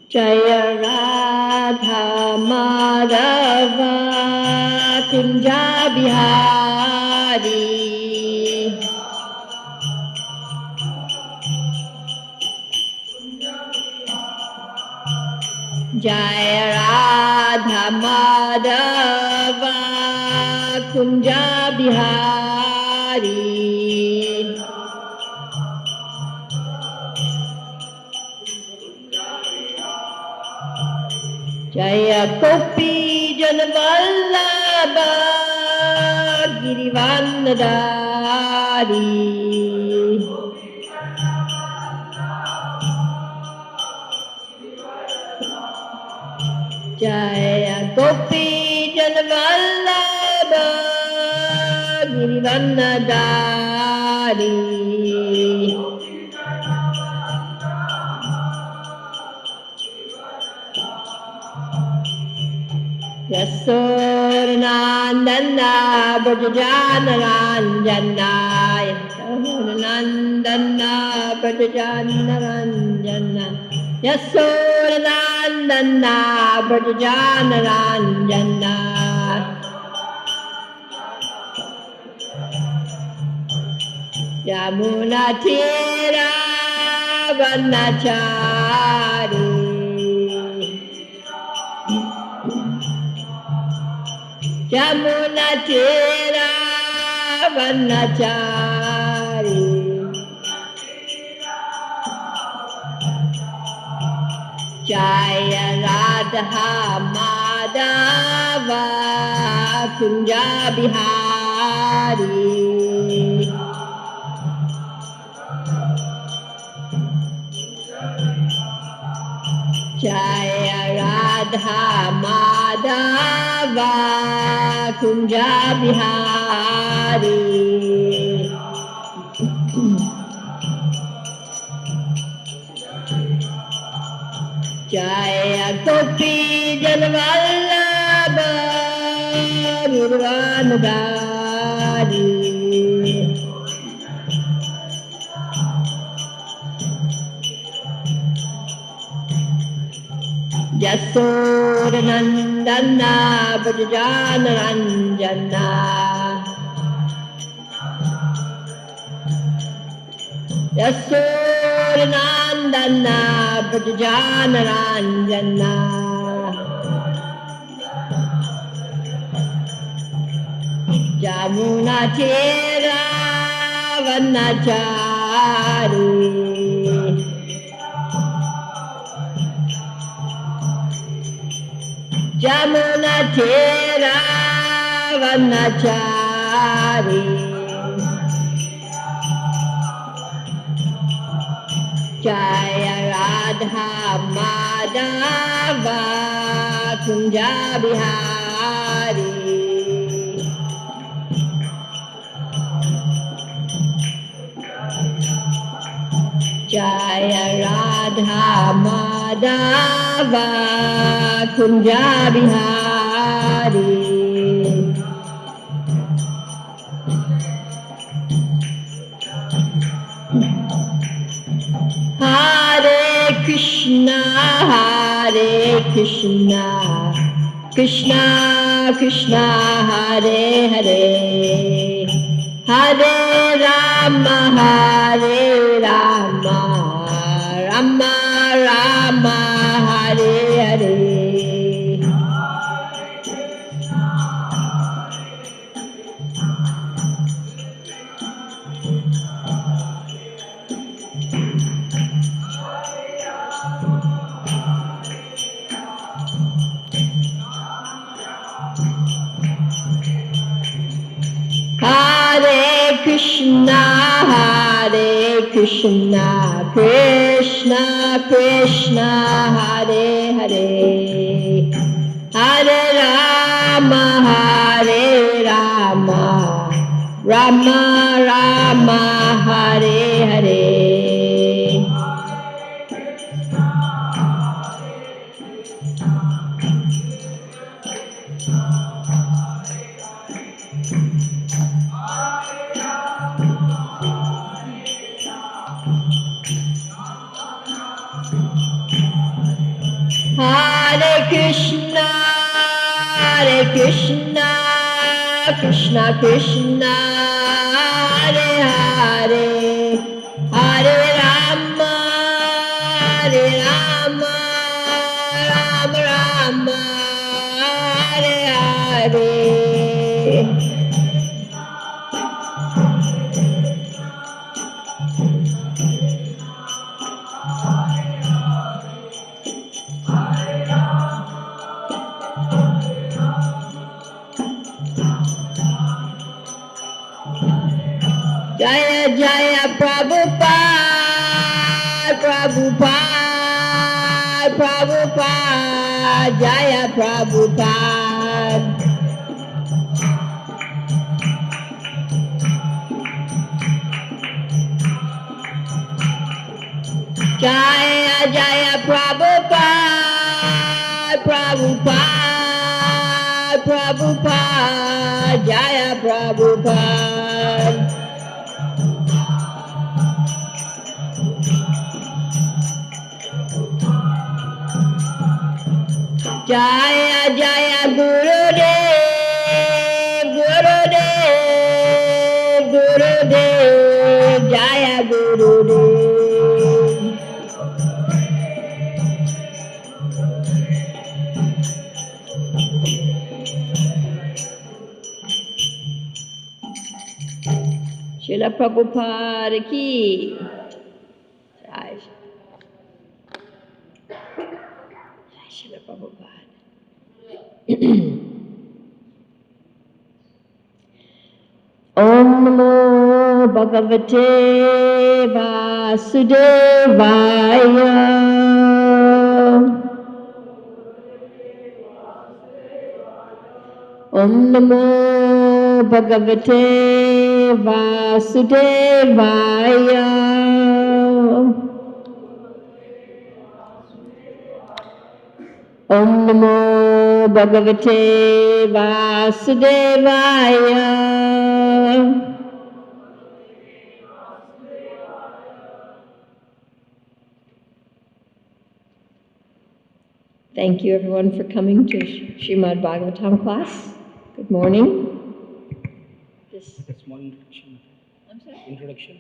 Jaya Radha Madhava Kunja Bihari Jaya Radha Madhava Kunja Bihari Jaya Gopi Janavallabha Girivandadari Jaya Gopi Janavallabha Girivandadari Yasodanandana Brajajanaranjana Yasodanandana Brajajanaranjana Yasodanandana Brajajanaranjana Yamuna Tira Vanachari Yamuna Tira Vanachari Jaya Radha Madhava Kunja Bihari Jaya Radha Madhava Kunja Bihari Jaya Gopi Janavallabha Girivandadari Yasodanandana Brajajanaranjana Yasodanandana Brajajanaranjana Jamuna Tira Vanachari Jamuna Tira Vanachari Jaya Radha Madhava Kunja Bihari Jaya Radha Madhava Kunja Bihari Hare Krishna Krishna Krishna Hare Hare Hare Rama Rama Rama Hare Hare Hare Krishna Krishna Krishna Hare Hare Hare Rama Rama Rama Hare Hare Krishna, Krishna Krishna, Hare Hare, Hare Rama, Hare Rama, Rama Rama, Hare Hare. Jaya Jaya Prabhupada, Prabhupada, Prabhupada, Jaya Prabhupada. Jaya Jaya Prabhupada, Prabhupada, Prabhupada, Jaya Prabhupada. Jaya Jaya Gurudev, Gurudev, Gurudev, Jaya Gurudev. Srila Prabhupada ki. Jai Srila Prabhupada. Om Namo Bhagavate Vasudevaya. Om Namo Bhagavate Vasudevaya. Om Namo Bhagavate Vasudevaya. Thank you everyone for coming to Srimad Bhagavatam class. Good morning. A small introduction. I'm sorry? Introduction.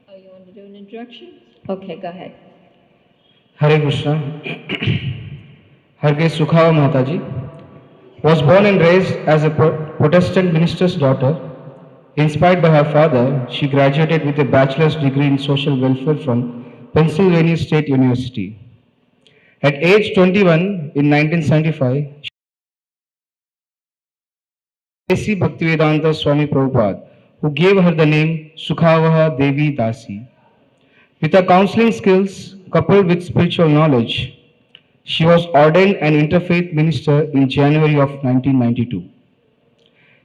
Oh, you want to do an introduction? Okay, go ahead. Hare Krishna. Her Sukhavaha Mataji was born and raised as a Protestant minister's daughter. Inspired by her father, she graduated with a bachelor's degree in social welfare from Pennsylvania State University. At age 21 in 1975, she met Bhaktivedanta Swami Prabhupada, who gave her the name Sukhavaha Devi Dasi. With her counseling skills coupled with spiritual knowledge, she was ordained an interfaith minister in January of 1992.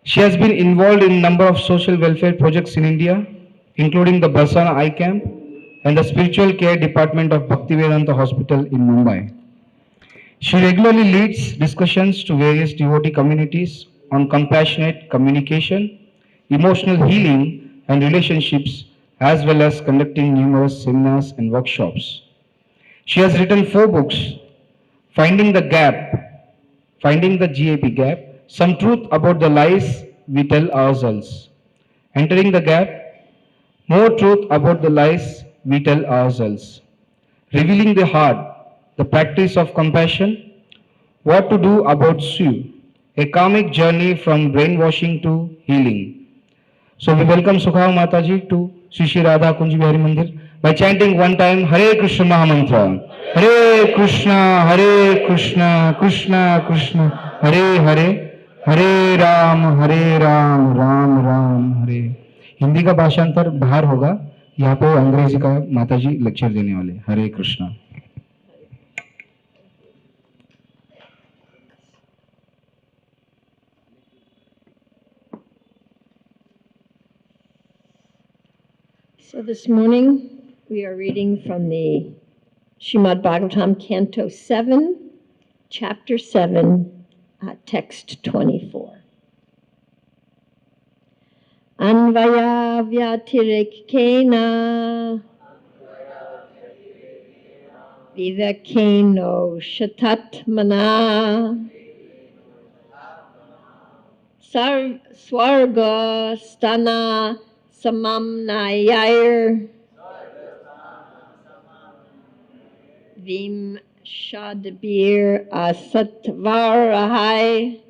She has been involved in a number of social welfare projects in India, including the Barsana Eye Camp and the Spiritual Care Department of Bhaktivedanta Hospital in Mumbai. She regularly leads discussions to various devotee communities on compassionate communication, emotional healing, and relationships, as well as conducting numerous seminars and workshops. She has written 4 books: Finding the Gap, Finding the GAP Gap, Some Truth About the Lies We Tell Ourselves, Entering the Gap, More Truth About the Lies We Tell Ourselves, Revealing the Heart, The Practice of Compassion, What to Do About Sue, A Karmic Journey from Brainwashing to Healing. So we welcome Sukhavaha Mataji to Sri Sri Radha Kunj Bihari Mandir by chanting one time Hare Krishna Mahamantra. Hare Krishna, Krishna Krishna, Hare Hare, Hare Ram, Ram Ram, Hare. Hindi का भाषांतर बाहर होगा, यहाँ पे अंग्रेजी का माताजी lecture देने वाले. हरे Krishna. So this morning we are reading from the Srimad Bhagavatam, Canto 7, Chapter 7, Text 24. Anvaya vyatirekena vivekeno shatatmana Swarga Stana Samamnayair Vim Shadbir Asatvarahai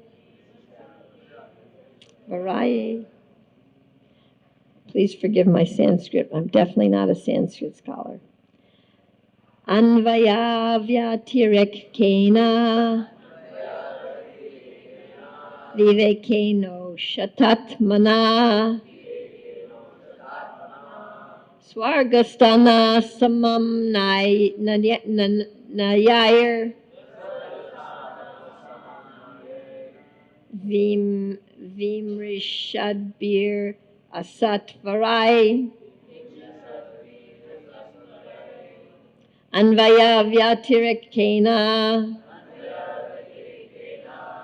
Varai. Please forgive my Sanskrit. I'm definitely not a Sanskrit scholar. Anvaya Vyatirek Kena Vivekeno Shatatmana Swargastana Samam Nayair Vimrishadbir Asatvarai Anvaya Vyatirekena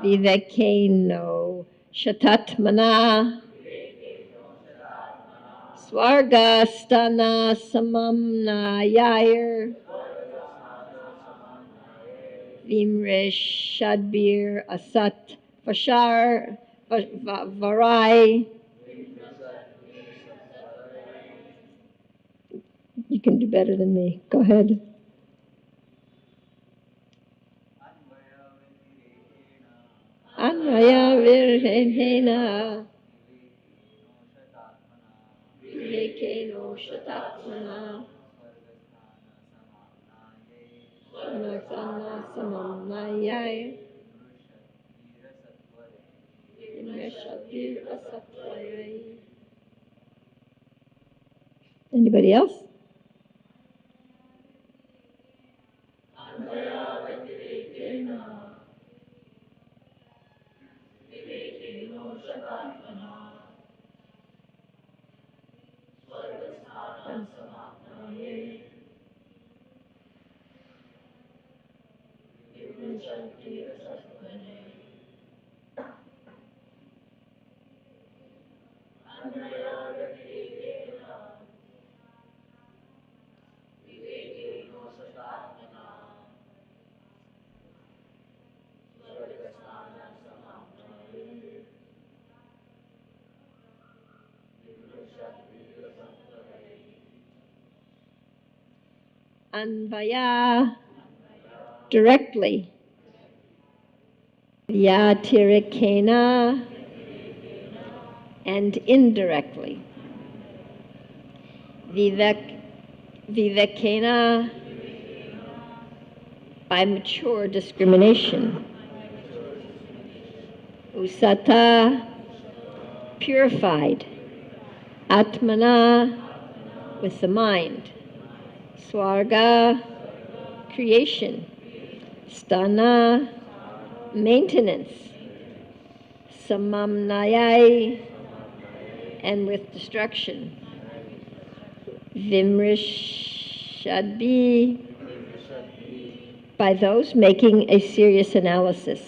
Vivekeno Shatatmana Swargastana Samamnayair Vimrishadbir Asat Vashar Varai. You can do better than me. Go ahead. Anvaya Virhena Vivekeno Shatatmana Swargastana Samamnayair Vimrishadbir Asat Varai. Anybody else? Anvaya, directly. Vyatirikena, and indirectly. Vivekena, by mature discrimination. Usata, purified. Atmana, with the mind. Swarga, creation. Stana, maintenance. Samamnayai, and with destruction. Vimrishadbi, by those making a serious analysis.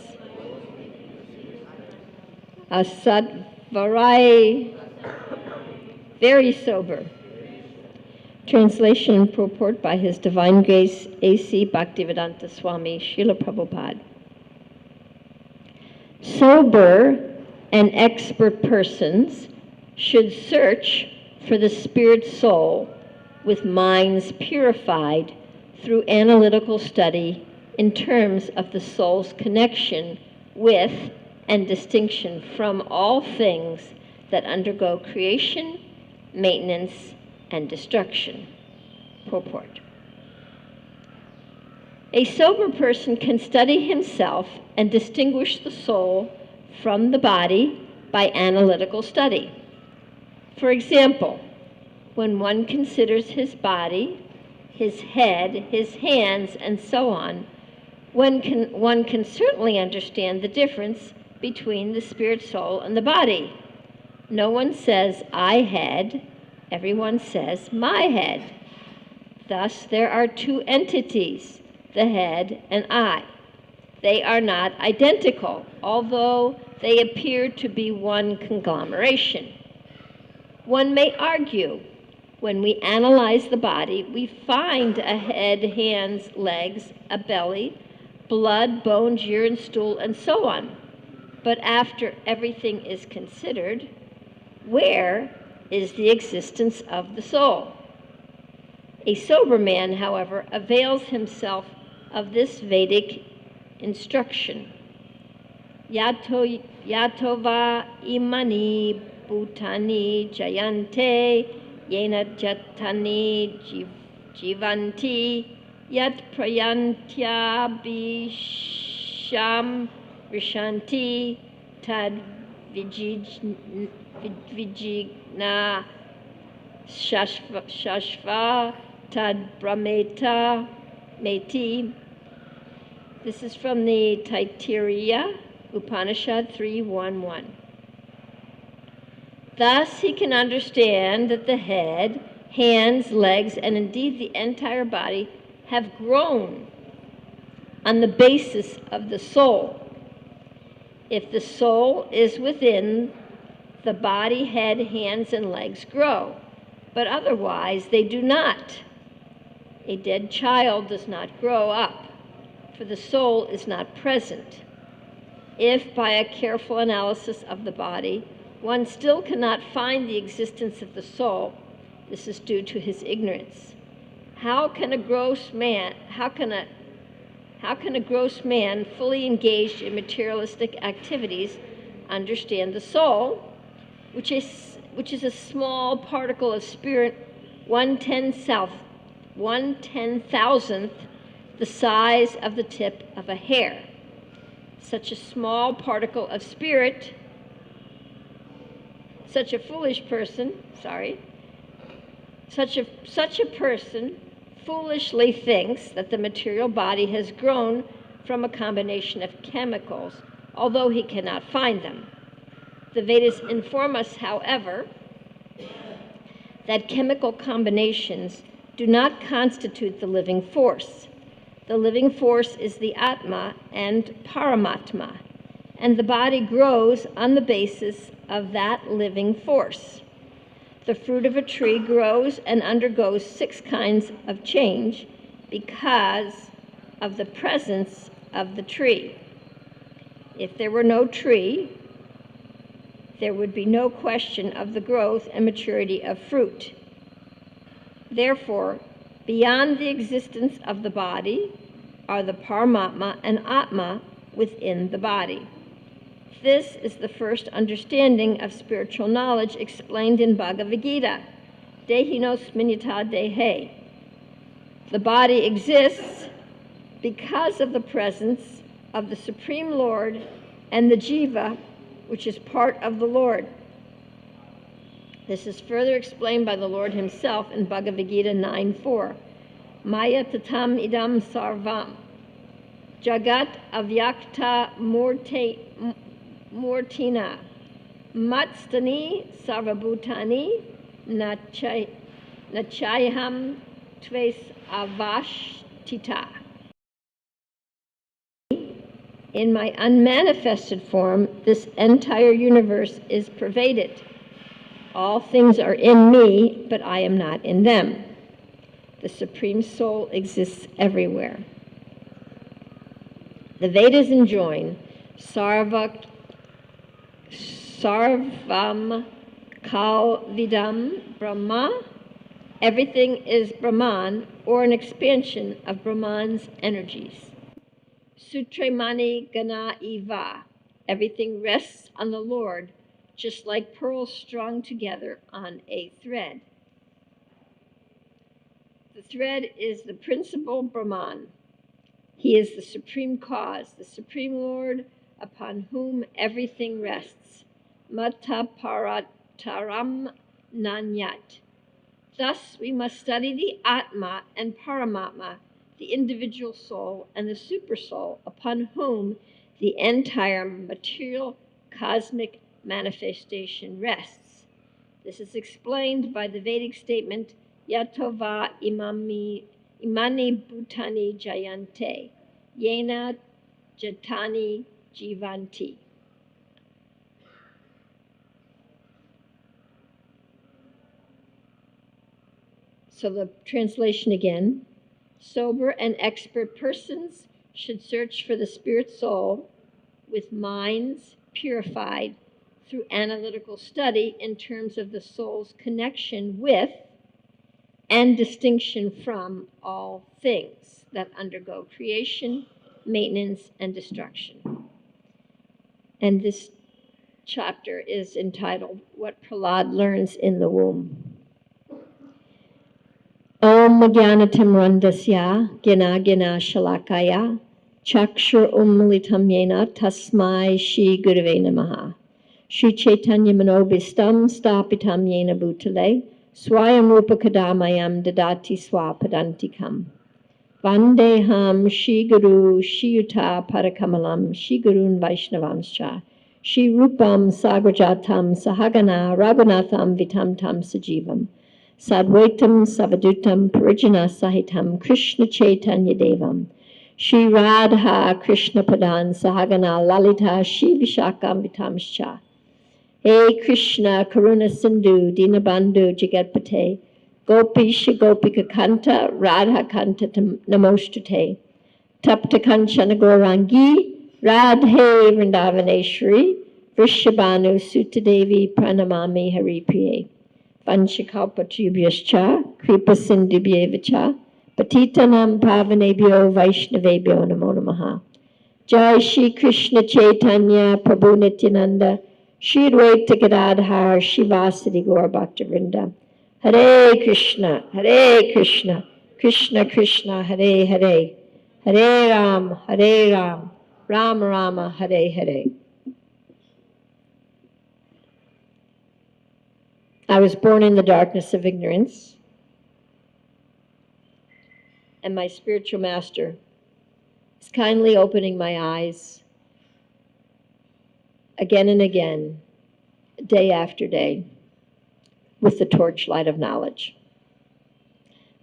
Asatvarai, very sober. Translation and purport by His Divine Grace A.C. Bhaktivedanta Swami Srila Prabhupada. Sober and expert persons should search for the spirit soul with minds purified through analytical study in terms of the soul's connection with and distinction from all things that undergo creation, maintenance, and destruction. Purport. A sober person can study himself and distinguish the soul from the body by analytical study. For example, when one considers his body, his head, his hands, and so on, one can certainly understand the difference between the spirit soul and the body. No one says, I head. Everyone says, my head. Thus, there are two entities, the head and I. They are not identical, although they appear to be one conglomeration. One may argue, when we analyze the body, we find a head, hands, legs, a belly, blood, bones, urine, stool, and so on. But after everything is considered, where is the existence of the soul? A sober man, however, avails himself of this Vedic instruction. Yatova imani bhutani jayante yena jatani jivanti yat prayantya bisham rishanti tad vijigna shashva tad brahmeta meti. This is from the Taittiriya Upanishad 3.1.1. Thus he can understand that the head, hands, legs, and indeed the entire body have grown on the basis of the soul. If the soul is within, the body, head, hands, and legs grow, but otherwise they do not. A dead child does not grow up, for the soul is not present. If, by a careful analysis of the body, one still cannot find the existence of the soul, this is due to his ignorance. How can a gross man fully engaged in materialistic activities understand the soul, which is a small particle of spirit, 1/10,000th the size of the tip of a hair? Such a small particle of spirit, such a person foolishly thinks that the material body has grown from a combination of chemicals, although he cannot find them. The Vedas inform us, however, that chemical combinations do not constitute the living force. The living force is the Atma and Paramatma, and the body grows on the basis of that living force. The fruit of a tree grows and undergoes 6 kinds of change because of the presence of the tree. If there were no tree, there would be no question of the growth and maturity of fruit. Therefore, beyond the existence of the body are the Paramatma and Atma within the body. This is the first understanding of spiritual knowledge explained in Bhagavad Gita, Dehinos Minyata Dehe. The body exists because of the presence of the Supreme Lord and the Jiva, which is part of the Lord. This is further explained by the Lord himself in Bhagavad Gita 9.4. Maya tatam idam sarvam, jagat avyakta murtina, matstani sarvabhutani, nachayham tves avashtita. In my unmanifested form, this entire universe is pervaded. All things are in me, but I am not in them. The Supreme Soul exists everywhere. The Vedas enjoin sarvam kalvidam Brahma. Everything is Brahman, or an expansion of Brahman's energies. Sutremani Gana Iva. Everything rests on the Lord, just like pearls strung together on a thread. The thread is the principal Brahman. He is the supreme cause, the supreme Lord upon whom everything rests. Mata parataram nanyat. Thus we must study the Atma and Paramatma, the individual soul and the super soul upon whom the entire material cosmic manifestation rests. This is explained by the Vedic statement, Yatova imani bhutani jayante, yena jatani jivanti. So the translation again. Sober and expert persons should search for the spirit soul with minds, purified through analytical study in terms of the soul's connection with and distinction from all things that undergo creation, maintenance, and destruction. And this chapter is entitled, What Prahlad Learns in the Womb. Om Jnanatimrandasya Gina Gina Shalakaya Chakshur Umlitam Yena Tasmai Shri Gurave Namaha Shri Chaitanya Manobhistam Stapitam Yena Bhutale Swayam Rupa Kadamayam Dadati Swapadantikam Vandeham Shri Guru Shri Yuta Parakamalam Shri Gurun Vaishnavamscha Shri Rupam Sagrajatam Sahagana Raghunatham Vitam Tam Sajivam Sadvaitam Savadutam Parijana Sahitam Krishna Chaitanya Devam Shri Radha Krishna Padan Sahagana Lalita Shri Vishakam Vitamscha Hey Krishna Karuna Sindhu Dinabandhu Jagatpate Gopisha Gopika Kanta Radha Kanta Namostate Tapta Kanchana Gaurangi Radhe Vrindavaneshwari Vrishabhanu Sutadevi Pranamami Haripriye Vanchakalpatubhyascha Kripa Sindhubhyevacha Patitanam Pavanebhyo Vaishnavebhyo Namo Namaha Jai Shri Krishna Chaitanya Prabhu Nityananda Shri Advaita Gadadhar Shivasadi Gaur Bhaktavrinda Hare Krishna Krishna Krishna Hare Hare Hare Ram Rama Rama Hare Hare. I was born in the darkness of ignorance, and my spiritual master is kindly opening my eyes again and again, day after day, with the torchlight of knowledge.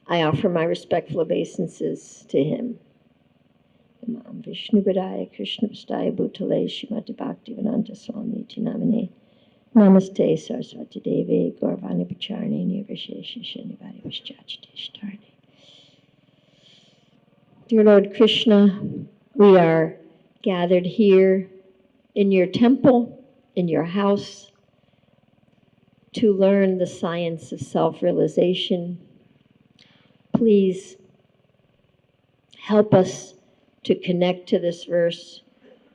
I offer my respectful obeisances to him. Imam Vishnu Padaya Krishna Pastaya Bhutale Shrimati Bhaktivedanta Swami Tinamane Namaste Saraswati Devi Gauravani Pacharani Nirvishesha Shanivadi Vishchachitishtarni. Dear Lord Krishna, we are gathered here in your temple, in your house, to learn the science of self-realization. Please help us to connect to this verse,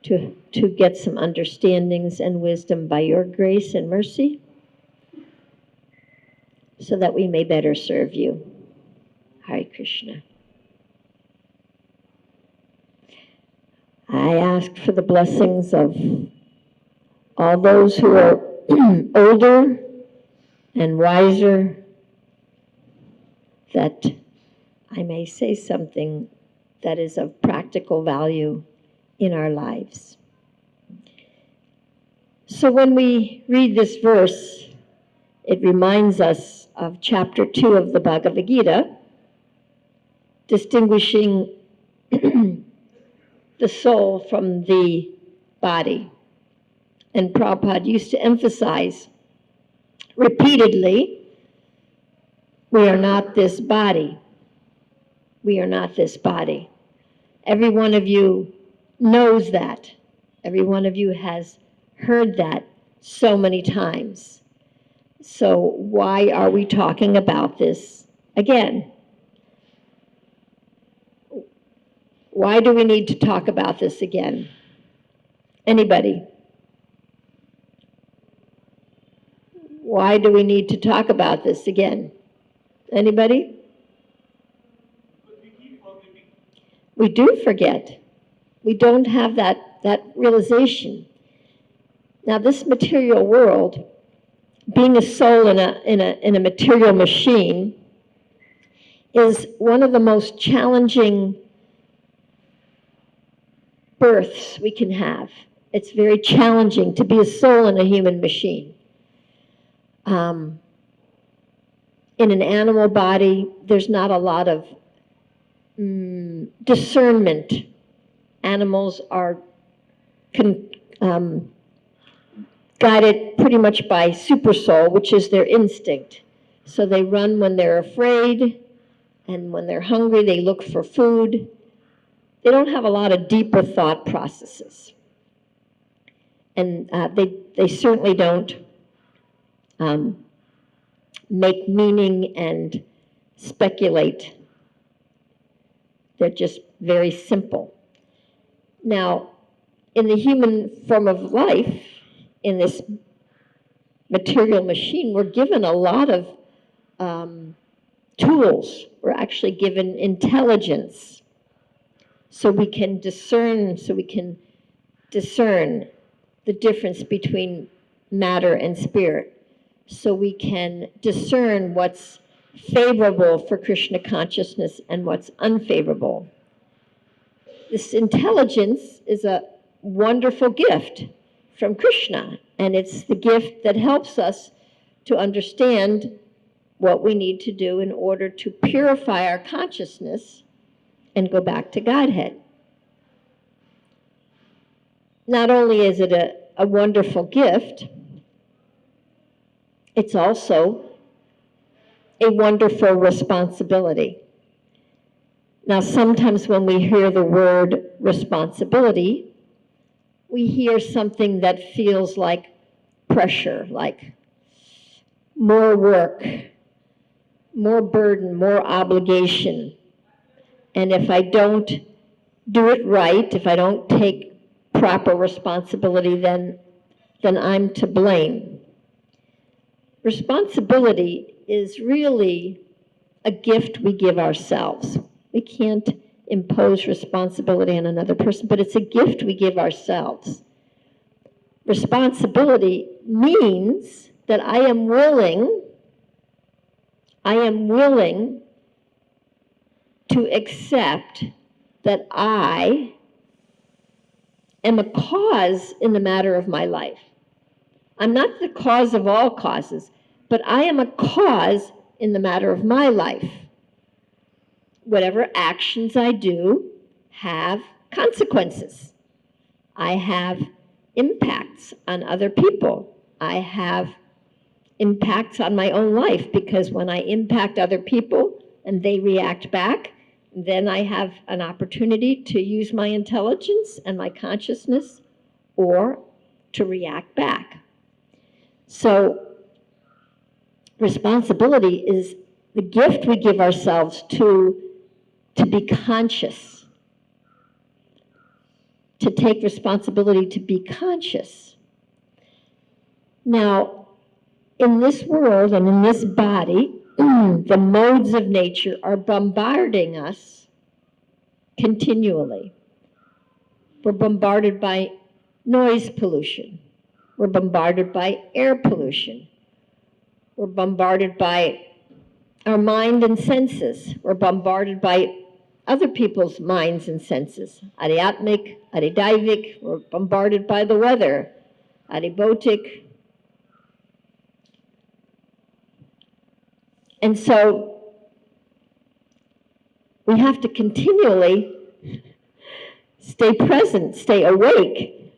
to get some understandings and wisdom by your grace and mercy, so that we may better serve you. Hare Krishna. I ask for the blessings of all those who are older and wiser, that I may say something that is of practical value in our lives. So when we read this verse, it reminds us of chapter 2 of the Bhagavad Gita, distinguishing the soul from the body. And Prabhupada used to emphasize repeatedly, we are not this body. We are not this body. Every one of you knows that. Every one of you has heard that so many times. So why are we talking about this again? Why do we need to talk about this again? Anybody? Why do we need to talk about this again? Anybody? We do forget. We don't have that realization. Now, this material world, being a soul in a material machine, is one of the most challenging births we can have. It's very challenging to be a soul in a human machine. In an animal body, there's not a lot of discernment. Animals are guided pretty much by super soul, which is their instinct. So they run when they're afraid, and when they're hungry, they look for food. They don't have a lot of deeper thought processes. And they certainly don't make meaning and speculate. They're just very simple. Now, in the human form of life, in this material machine, we're given a lot of tools. We're actually given intelligence, so we can discern the difference between matter and spirit, so we can discern what's favorable for Krishna consciousness and what's unfavorable. This intelligence is a wonderful gift from Krishna, and it's the gift that helps us to understand what we need to do in order to purify our consciousness and go back to Godhead. Not only is it a wonderful gift, it's also a wonderful responsibility. Now, sometimes when we hear the word responsibility, we hear something that feels like pressure, like more work, more burden, more obligation. And if I don't do it right, if I don't take proper responsibility, then I'm to blame. Responsibility is really a gift we give ourselves. We can't impose responsibility on another person, but it's a gift we give ourselves. Responsibility means that I am willing to accept that I am a cause in the matter of my life. I'm not the cause of all causes, but I am a cause in the matter of my life. Whatever actions I do have consequences. I have impacts on other people. I have impacts on my own life, because when I impact other people and they react back, then I have an opportunity to use my intelligence and my consciousness or to react back. So responsibility is the gift we give ourselves to be conscious, to take responsibility to be conscious. Now, in this world and in this body, the modes of nature are bombarding us continually. We're bombarded by noise pollution. We're bombarded by air pollution. We're bombarded by our mind and senses. We're bombarded by other people's minds and senses. Adhyatmic, adhidaivic, we're bombarded by the weather. Adhibautic. And so we have to continually stay present, stay awake,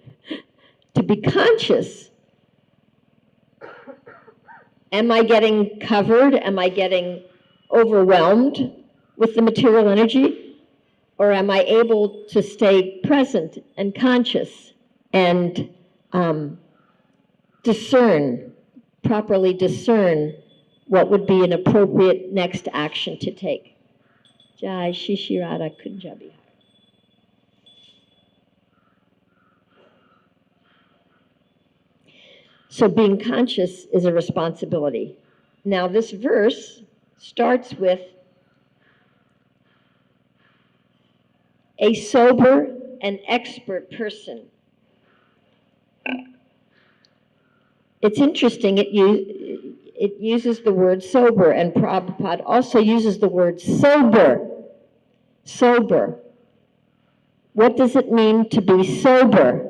to be conscious. Am I getting covered? Am I getting overwhelmed with the material energy? Or am I able to stay present and conscious and properly discern what would be an appropriate next action to take? Jai Shishirada Kunjabi. So being conscious is a responsibility. Now this verse starts with a sober and expert person. It's interesting, it uses the word sober, and Prabhupada also uses the word sober. Sober. What does it mean to be sober?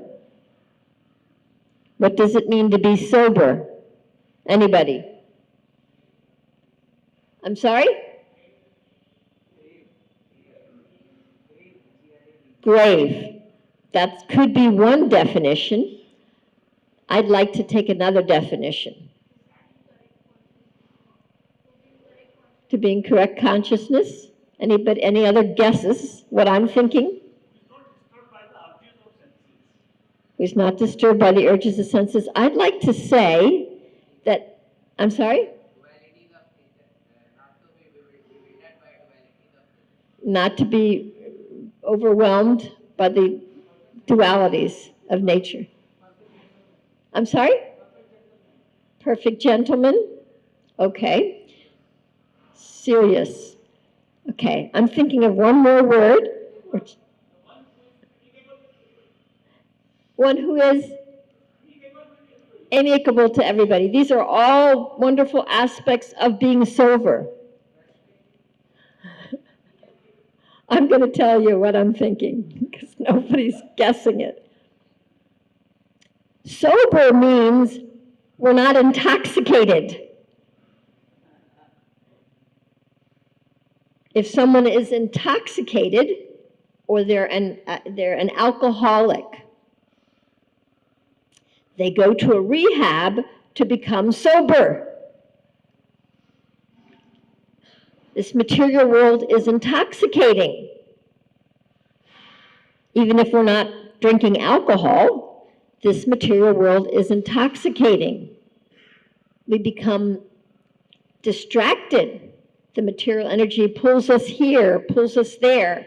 What does it mean to be sober? Anybody? I'm sorry? Grave. That could be one definition. I'd like to take another definition. To being correct consciousness? Anybody, any other guesses what I'm thinking? It's not by the abuse of senses. who's not disturbed by the urges of senses. I'd like to say that, I'm sorry? Not to be overwhelmed by the dualities of nature. I'm sorry? Perfect gentleman? Okay. Serious. Okay, I'm thinking of one more word. One who is amicable to everybody. These are all wonderful aspects of being sober. I'm going to tell you what I'm thinking because nobody's guessing it. Sober means we're not intoxicated. If someone is intoxicated or they're an alcoholic, they go to a rehab to become sober. This material world is intoxicating. Even if we're not drinking alcohol, this material world is intoxicating. We become distracted. The material energy pulls us here, pulls us there.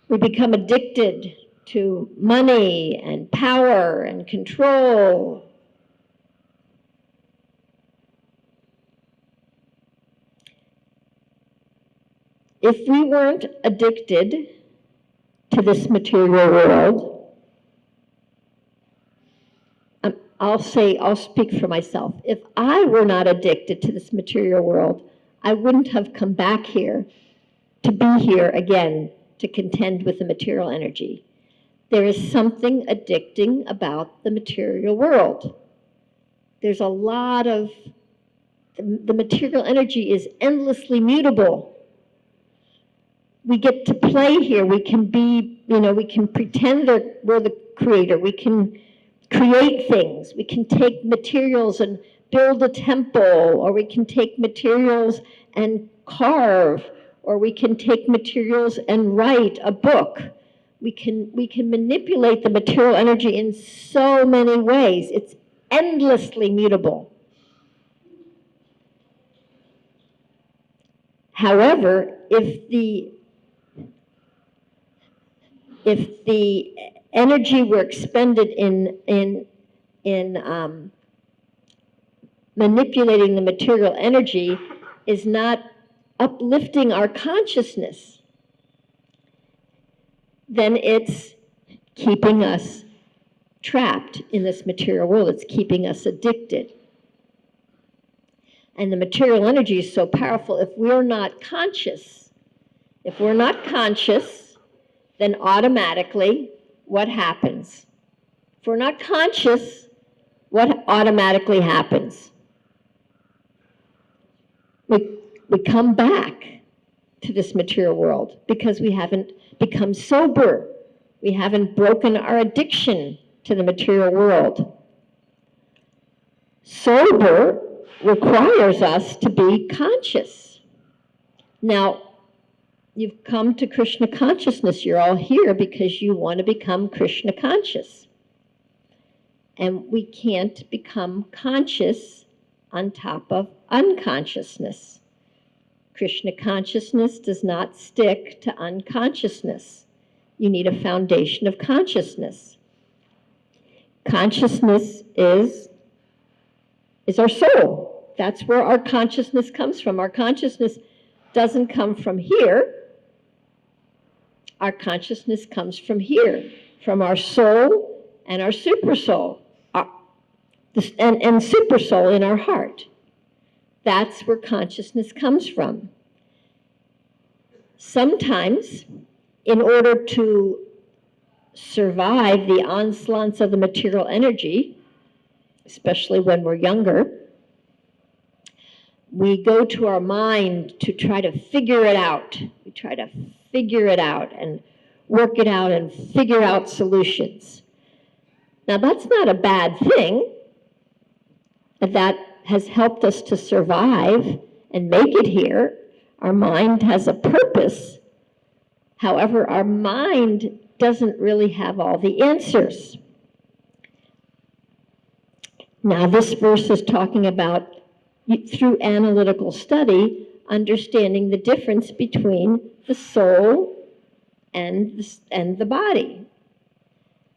We become addicted to money and power and control. If we weren't addicted to this material world, I'll speak for myself. If I were not addicted to this material world, I wouldn't have come back here to be here again to contend with the material energy. There is something addicting about the material world. There's a lot of, the material energy is endlessly mutable. We get to play here. We can be, we can pretend that we're the creator. We can create things. We can take materials and build a temple, or we can take materials and carve, or we can take materials and write a book. We can manipulate the material energy in so many ways. It's endlessly mutable. However, if the energy we're expended in manipulating the material energy is not uplifting our consciousness, then it's keeping us trapped in this material world. It's keeping us addicted. And the material energy is so powerful. If we're not conscious, then automatically what happens? If we're not conscious, what automatically happens? We come back to this material world because we haven't become sober. We haven't broken our addiction to the material world. Sober requires us to be conscious. Now, you've come to Krishna consciousness. You're all here because you want to become Krishna conscious. And we can't become conscious on top of unconsciousness. Krishna consciousness does not stick to unconsciousness. You need a foundation of consciousness. Consciousness is our soul. That's where our consciousness comes from. Our consciousness doesn't come from here. Our consciousness comes from here, from our soul and our super soul, and super soul in our heart. That's where consciousness comes from. Sometimes, in order to survive the onslaughts of the material energy, especially when we're younger, we go to our mind to try to figure it out. We try to figure it out and work it out and figure out solutions. Now, that's not a bad thing. That has helped us to survive and make it here. Our mind has a purpose. However, our mind doesn't really have all the answers. Now, this verse is talking about, through analytical study, understanding the difference between the soul and the body.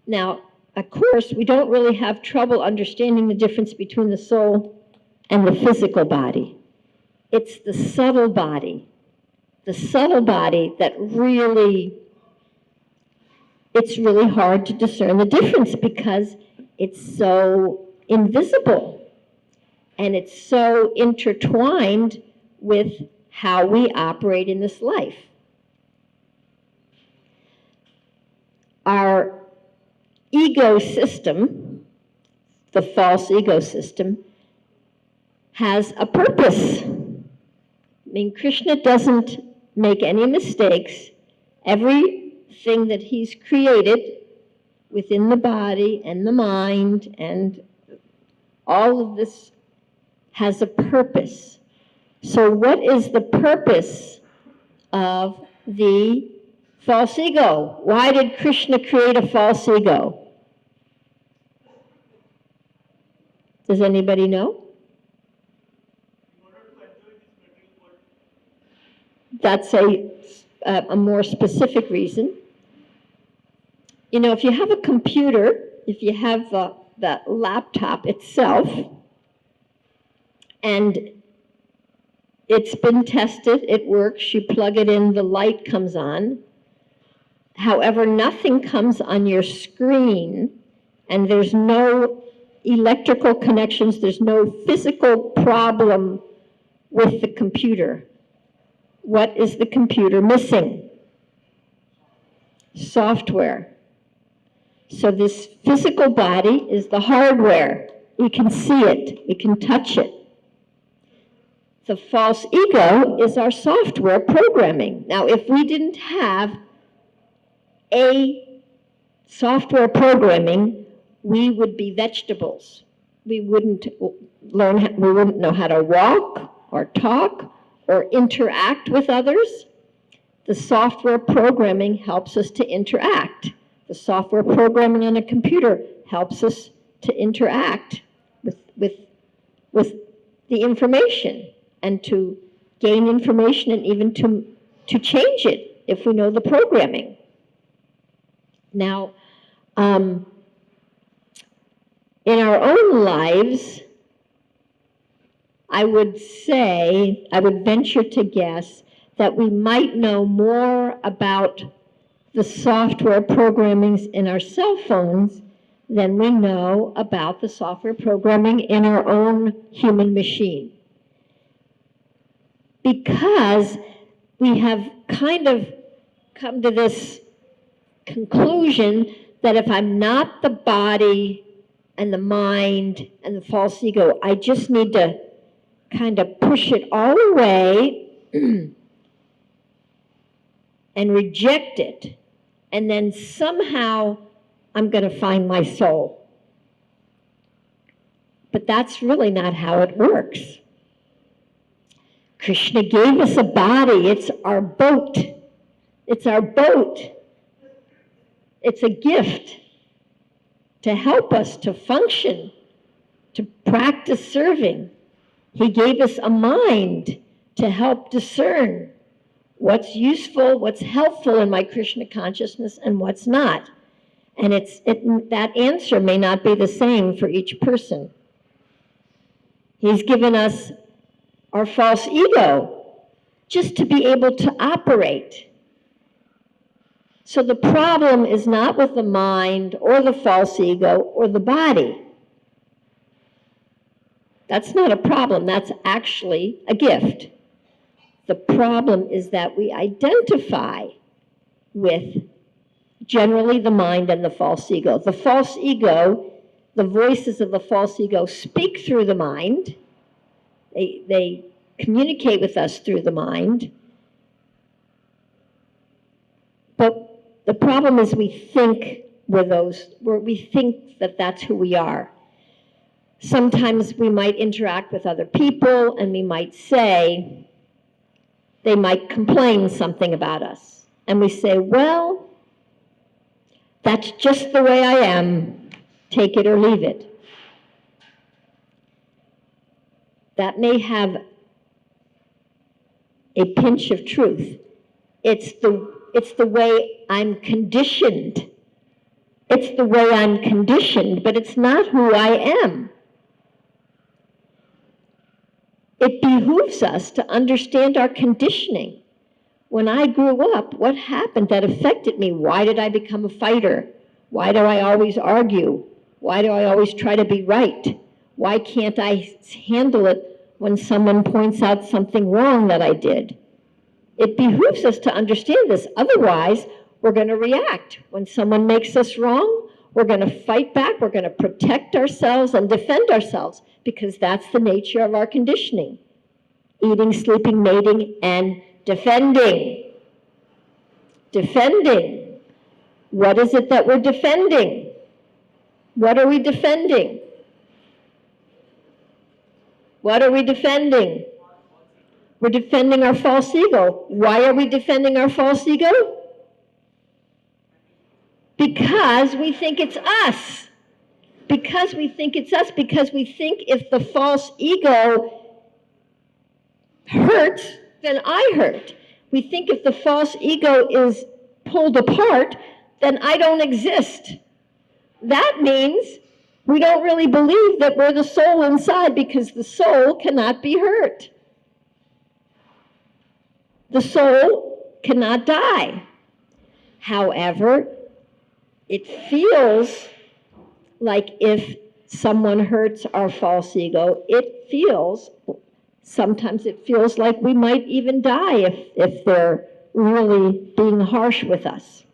Now, of course, we don't really have trouble understanding the difference between the soul and the physical body. It's the subtle body that really, it's really hard to discern the difference because it's so invisible and it's so intertwined with how we operate in this life. Our ego system, the false ego system, has a purpose. I mean, Krishna doesn't make any mistakes. Everything that he's created within the body and the mind and all of this has a purpose. So what is the purpose of the false ego? Why did Krishna create a false ego? Does anybody know? That's a more specific reason. You know, if you have a computer, if you have the laptop itself, and it's been tested, it works, you plug it in, the light comes on. However, nothing comes on your screen, and there's no electrical connections, there's no physical problem with the computer. What is the computer missing? Software. So this physical body is the hardware. We can see it, we can touch it. The false ego is our software programming. Now, if we didn't have a software programming, we would be vegetables. We wouldn't know how to walk or talk or interact with others. The software programming helps us to interact. The software programming on a computer helps us to interact with the information and to gain information and even to change it if we know the programming. Now, in our own lives, I would venture to guess that we might know more about the software programmings in our cell phones than we know about the software programming in our own human machine. Because we have kind of come to this conclusion that if I'm not the body and the mind and the false ego, I just need to kind of push it all away and reject it, and then somehow I'm going to find my soul. But that's really not how it works. Krishna gave us a body. It's our boat. It's our boat. It's a gift to help us to function, to practice serving. He gave us a mind to help discern what's useful, what's helpful in my Krishna consciousness, and what's not. And that answer may not be the same for each person. He's given us our false ego just to be able to operate. So the problem is not with the mind or the false ego or the body. That's not a problem. That's actually a gift. The problem is that we identify with generally the mind and the false ego. The false ego, the voices of the false ego speak through the mind. They communicate with us through the mind. But the problem is we think we think that that's who we are. Sometimes we might interact with other people and we might say, they might complain something about us. And we say, well, that's just the way I am. Take it or leave it. that may have a pinch of truth. It's the way I'm conditioned. It's the way I'm conditioned, but it's not who I am. It behooves us to understand our conditioning. When I grew up, what happened that affected me? Why did I become a fighter? Why do I always argue? Why do I always try to be right? Why can't I handle it when someone points out something wrong that I did? It behooves us to understand this. Otherwise, we're going to react. When someone makes us wrong, we're going to fight back. We're going to protect ourselves and defend ourselves, because that's the nature of our conditioning. Eating, sleeping, mating, and defending. Defending. What is it that we're defending? What are we defending? What are we defending? We're defending our false ego. Why are we defending our false ego? Because we think it's us. Because we think it's us. Because we think if the false ego hurts, then I hurt. We think if the false ego is pulled apart, then I don't exist. That means we don't really believe that we're the soul inside, because the soul cannot be hurt. The soul cannot die. However, it feels like if someone hurts our false ego, sometimes it feels like we might even die if they're really being harsh with us.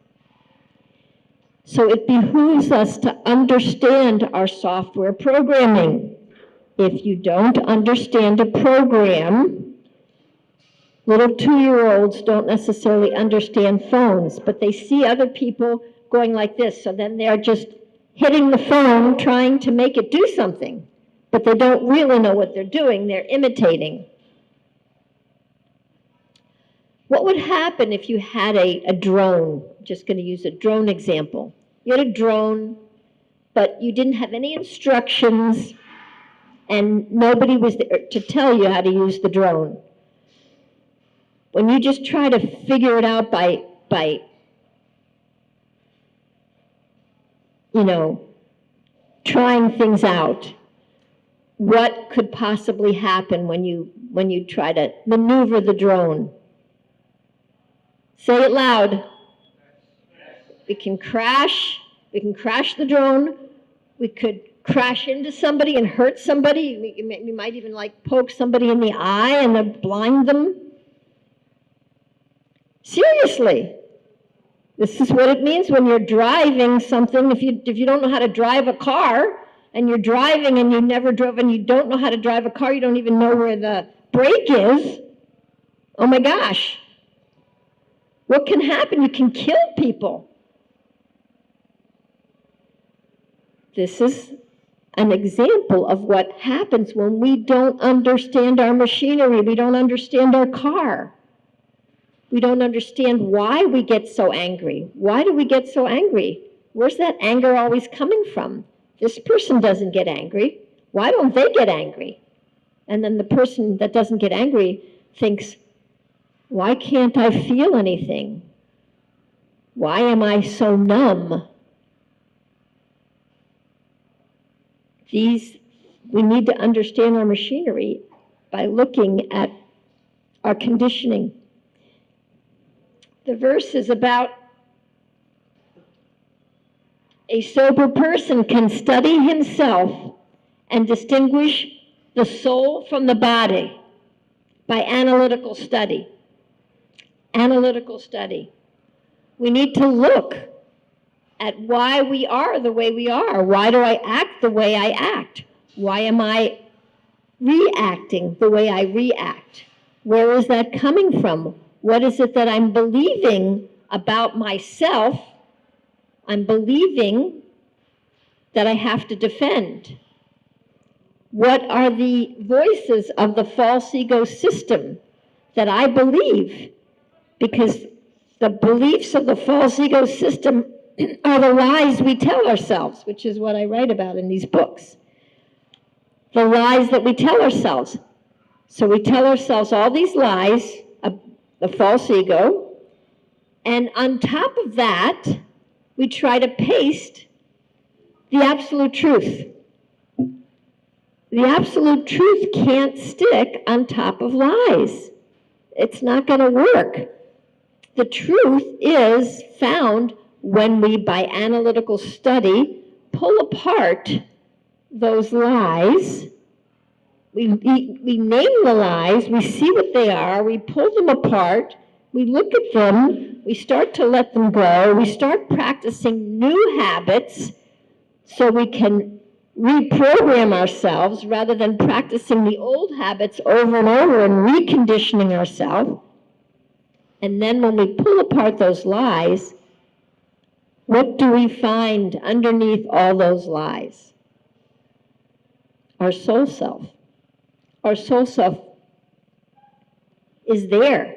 So it behooves us to understand our software programming. If you don't understand a program, little 2-year-olds don't necessarily understand phones, but they see other people going like this, so then they're just hitting the phone trying to make it do something, but they don't really know what they're doing. They're imitating. What would happen if you had a drone? I'm just going to use a drone example. You had a drone, but you didn't have any instructions, and nobody was there to tell you how to use the drone. When you just try to figure it out by trying things out, what could possibly happen when you try to maneuver the drone? Say it loud. We can crash the drone. We could crash into somebody and hurt somebody. You might even poke somebody in the eye and blind them. Seriously. This is what it means when you're driving something. If you don't know how to drive a car, and you're driving and you never drove, and you don't know how to drive a car, you don't even know where the brake is, oh my gosh. What can happen? You can kill people. This is an example of what happens when we don't understand our machinery. We don't understand our car. We don't understand why we get so angry. Why do we get so angry? Where's that anger always coming from? This person doesn't get angry. Why don't they get angry? And then the person that doesn't get angry thinks, why can't I feel anything? Why am I so numb? We need to understand our machinery by looking at our conditioning. The verse is about a sober person can study himself and distinguish the soul from the body by analytical study. Analytical study. We need to look at why we are the way we are. Why do I act the way I act? Why am I reacting the way I react? Where is that coming from? What is it that I'm believing about myself? I'm believing that I have to defend. What are the voices of the false ego system that I believe? Because the beliefs of the false ego system are the lies we tell ourselves, which is what I write about in these books. The lies that we tell ourselves. So we tell ourselves all these lies, the false ego, and on top of that, we try to paste the absolute truth. The absolute truth can't stick on top of lies. It's not going to work. The truth is found when we, by analytical study, pull apart those lies. We name the lies, we see what they are, we pull them apart, we look at them, we start to let them go, we start practicing new habits so we can reprogram ourselves rather than practicing the old habits over and over and reconditioning ourselves. And then when we pull apart those lies, what do we find underneath all those lies? Our soul self. Our soul self is there.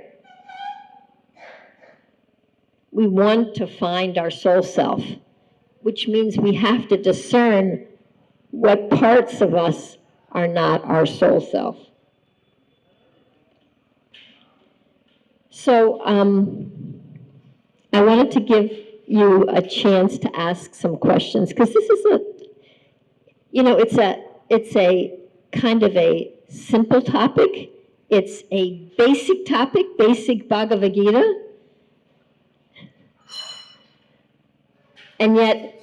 We want to find our soul self, which means we have to discern what parts of us are not our soul self. So I wanted to give you a chance to ask some questions, because this is it's a kind of a simple topic. It's a basic topic, basic Bhagavad Gita. And yet,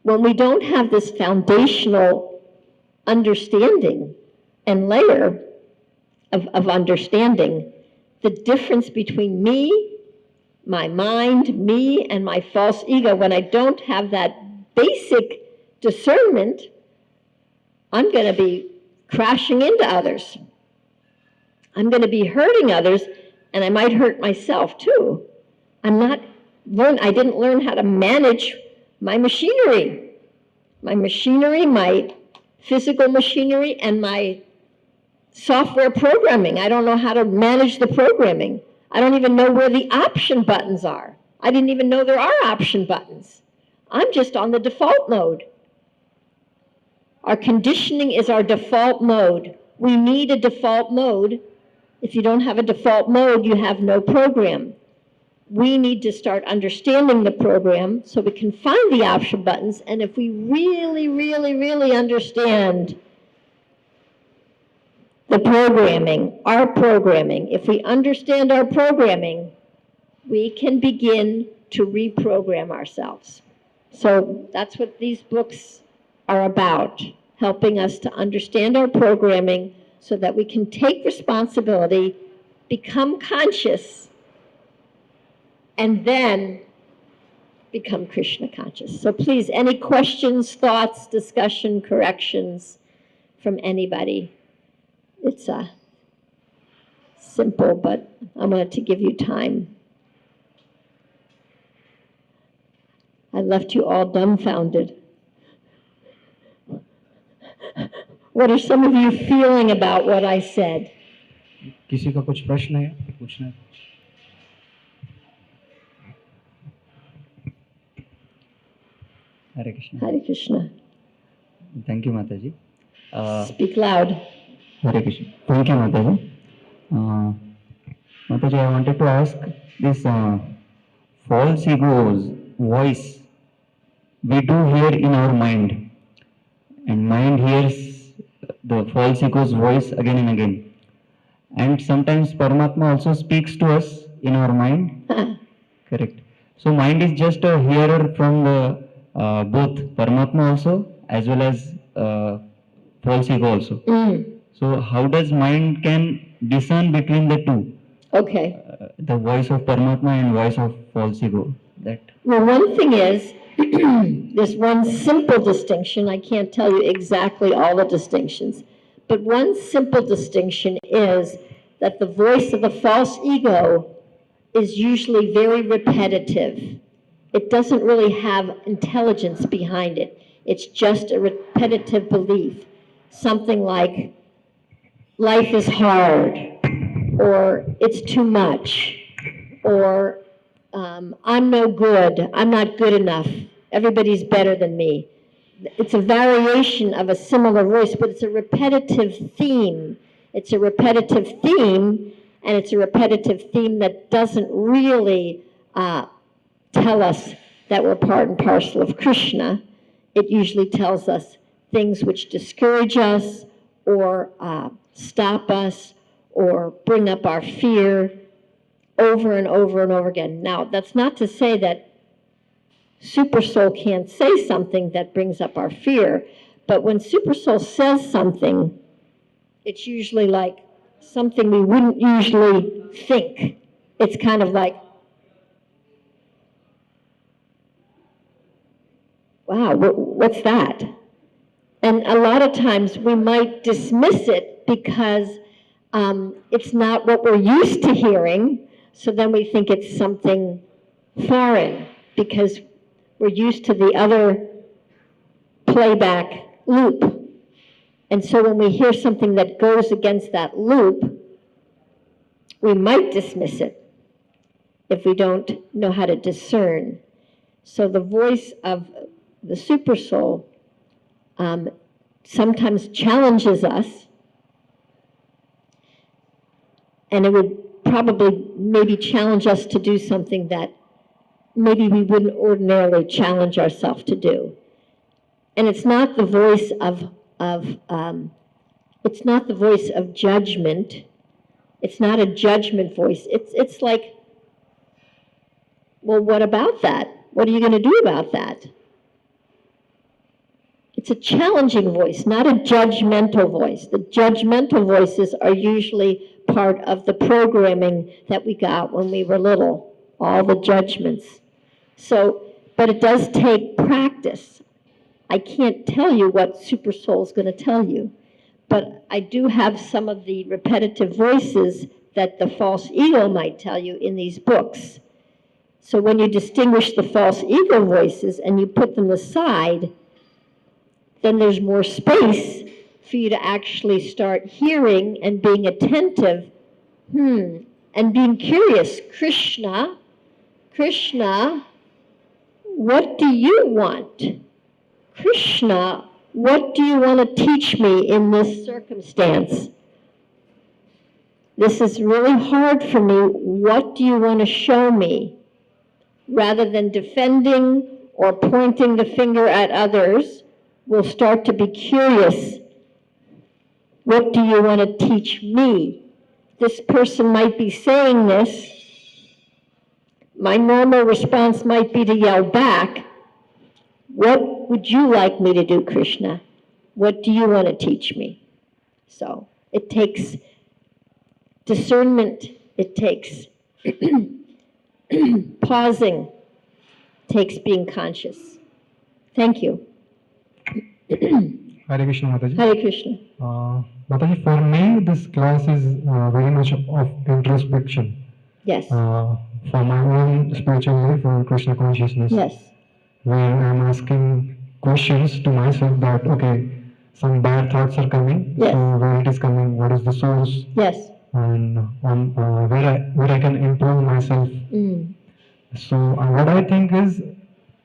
when we don't have this foundational understanding and layer of understanding, the difference between me, my mind, me, and my false ego, when I don't have that basic discernment, I'm going to be crashing into others. I'm going to be hurting others, and I might hurt myself too. I didn't learn how to manage my machinery, my physical machinery, and my software programming. I don't know how to manage the programming. I don't even know where the option buttons are. I didn't even know there are option buttons. I'm just on the default mode. Our conditioning is our default mode. We need a default mode. If you don't have a default mode, you have no program. We need to start understanding the program so we can find the option buttons. And if we really, really, really understand the programming, our programming, if we understand our programming, we can begin to reprogram ourselves. So that's what these books are about, helping us to understand our programming so that we can take responsibility, become conscious, and then become Krishna conscious. So please, any questions, thoughts, discussion, corrections from anybody? It's simple, but I wanted to give you time. I left you all dumbfounded. What are some of you feeling about what I said? किसी का कुछ प्रश्न है पूछना है? Hare Krishna. Hare Krishna. Thank you, Mataji. Speak loud. Hare Krishna. Thank you, Mataji. Mataji, I wanted to ask this false ego's voice we do hear in our mind, and mind hears the false ego's voice again and again. And sometimes Paramatma also speaks to us in our mind. Correct. So mind is just a hearer from the both Paramatma also as well as false ego also. So how does mind can discern between the two? Okay. The voice of Paramatma and voice of false ego. Well, one thing is, there's one simple distinction. I can't tell you exactly all the distinctions, but one simple distinction is that the voice of the false ego is usually very repetitive. It doesn't really have intelligence behind it. It's just a repetitive belief. Something like, life is hard, or it's too much, or I'm no good, I'm not good enough, everybody's better than me. It's a variation of a similar voice, but it's a repetitive theme. It's a repetitive theme, and it's a repetitive theme that doesn't really tell us that we're part and parcel of Krishna. It usually tells us things which discourage us or stop us or bring up our fear over and over and over again. Now, that's not to say that Super Soul can't say something that brings up our fear, but when Super Soul says something, it's usually like something we wouldn't usually think. It's kind of like, wow, what's that? And a lot of times we might dismiss it because it's not what we're used to hearing, so then we think it's something foreign because we're used to the other playback loop. And so when we hear something that goes against that loop, we might dismiss it if we don't know how to discern. So the voice of the Super Soul sometimes challenges us, and it would probably maybe challenge us to do something that maybe we wouldn't ordinarily challenge ourselves to do. And it's not the voice of it's not the voice of judgment. It's not a judgment voice. It's like, well, what about that? What are you going to do about that? It's a challenging voice, not a judgmental voice. The judgmental voices are usually part of the programming that we got when we were little, all the judgments. So, but it does take practice. I can't tell you what Super Soul is going to tell you, but I do have some of the repetitive voices that the false ego might tell you in these books. So when you distinguish the false ego voices and you put them aside, then there's more space for you to actually start hearing and being attentive, and being curious. Krishna, what do you want? Krishna, what do you want to teach me in this circumstance? This is really hard for me. What do you want to show me? Rather than defending or pointing the finger at others, we'll start to be curious. What do you want to teach me? This person might be saying this. My normal response might be to yell back, what would you like me to do, Krishna? What do you want to teach me? So it takes discernment. It takes pausing. It takes being conscious. Thank you. Hare Krishna, Mataji. Hare Krishna. Mataji, for me, this class is very much of introspection. Yes. For my own spiritual life or Krishna consciousness. Yes. Where I'm asking questions to myself that, okay, some bad thoughts are coming. Yes. So where it is coming, what is the source? Yes. And where I can improve myself. So what I think is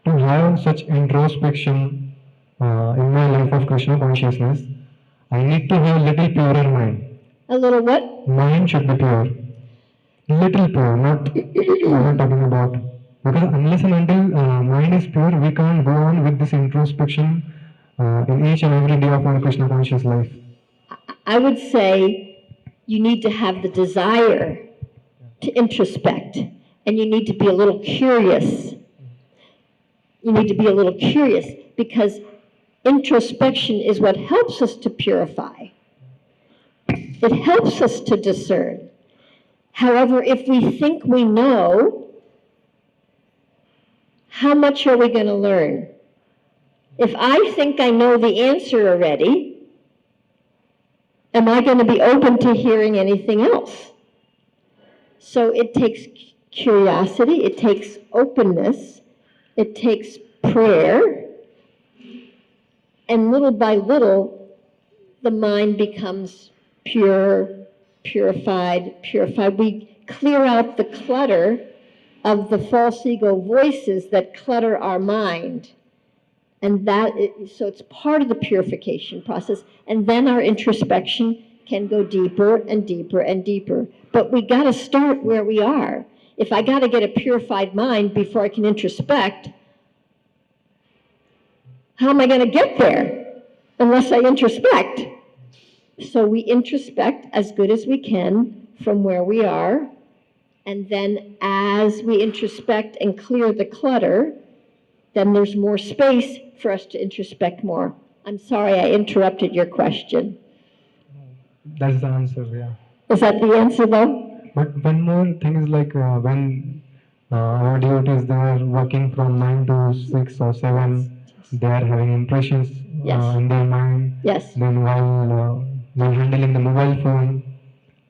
to have such introspection in my life of Krishna consciousness, I need to have little purer mind. A little what? Mind should be pure. Little pure, not I'm not talking about. Because unless and until mind is pure, we can't go on with this introspection in each and every day of our Krishna conscious life. I would say you need to have the desire to introspect, and you need to be a little curious. You need to be a little curious because introspection is what helps us to purify. It helps us to discern. However, if we think we know, how much are we going to learn? If I think I know the answer already, am I going to be open to hearing anything else? So it takes curiosity, it takes openness, it takes prayer, and little by little, the mind becomes pure, purified. We clear out the clutter of the false ego voices that clutter our mind. And so it's part of the purification process. And then our introspection can go deeper and deeper and deeper. But we got to start where we are. If I got to get a purified mind before I can introspect, how am I going to get there unless I introspect? So we introspect as good as we can from where we are, and then as we introspect and clear the clutter, then there's more space for us to introspect more. I'm sorry I interrupted your question. That's the answer, yeah. Is that the answer though? But one more thing is like when our devotees, they are working from 9 to 6 or 7, they are having impressions Yes. in their mind. Yes. Then while handling the mobile phone,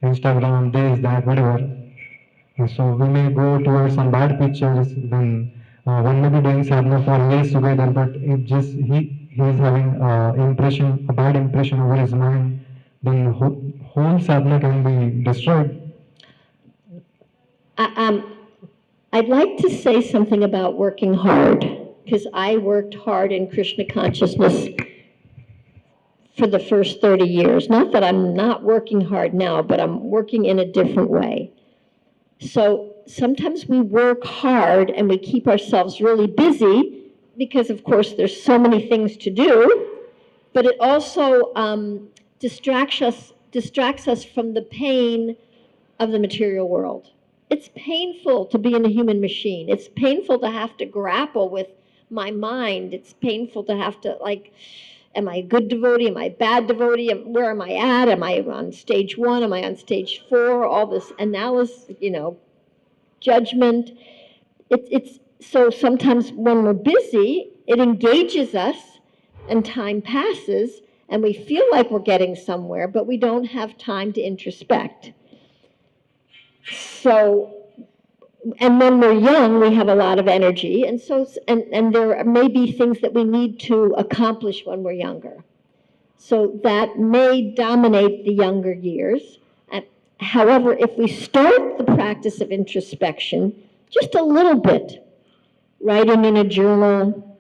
Instagram, this, that, whatever. And so we may go towards some bad pictures. Then one may be doing sadhana for years together, but if just he is having a bad impression over his mind, then whole sadhana can be destroyed. I'd like to say something about working hard, because I worked hard in Krishna consciousness for the first 30 years. Not that I'm not working hard now, but I'm working in a different way. So sometimes we work hard and we keep ourselves really busy because, of course, there's so many things to do, but it also distracts us from the pain of the material world. It's painful to be in a human machine. It's painful to have to grapple with my mind. It's painful to have to, like, am I a good devotee? Am I a bad devotee? Where am I at? Am I on stage 1? Am I on stage 4? All this analysis, judgment. It's so sometimes when we're busy, it engages us and time passes and we feel like we're getting somewhere, but we don't have time to introspect. So, and when we're young, we have a lot of energy, and there may be things that we need to accomplish when we're younger. So that may dominate the younger years. However, if we start the practice of introspection just a little bit, writing in a journal,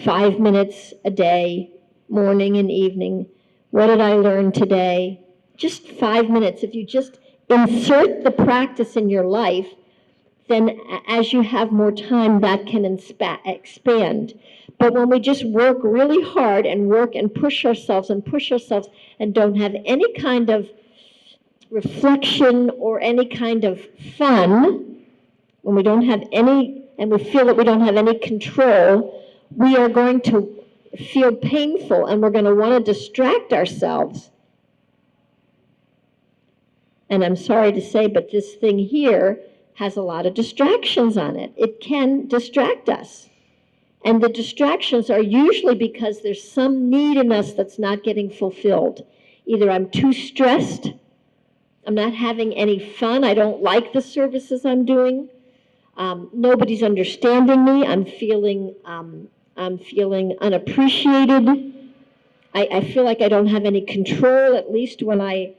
5 minutes a day, morning and evening, what did I learn today? Just 5 minutes. If you just insert the practice in your life, then as you have more time, that can expand. But when we just work really hard and work and push ourselves and don't have any kind of reflection or any kind of fun, when we don't have any, and we feel that we don't have any control, we are going to feel painful and we're going to want to distract ourselves. And I'm sorry to say, but this thing here has a lot of distractions on it. It can distract us. And the distractions are usually because there's some need in us that's not getting fulfilled. Either I'm too stressed, I'm not having any fun, I don't like the services I'm doing, nobody's understanding me, I'm feeling unappreciated, I feel like I don't have any control, at least when I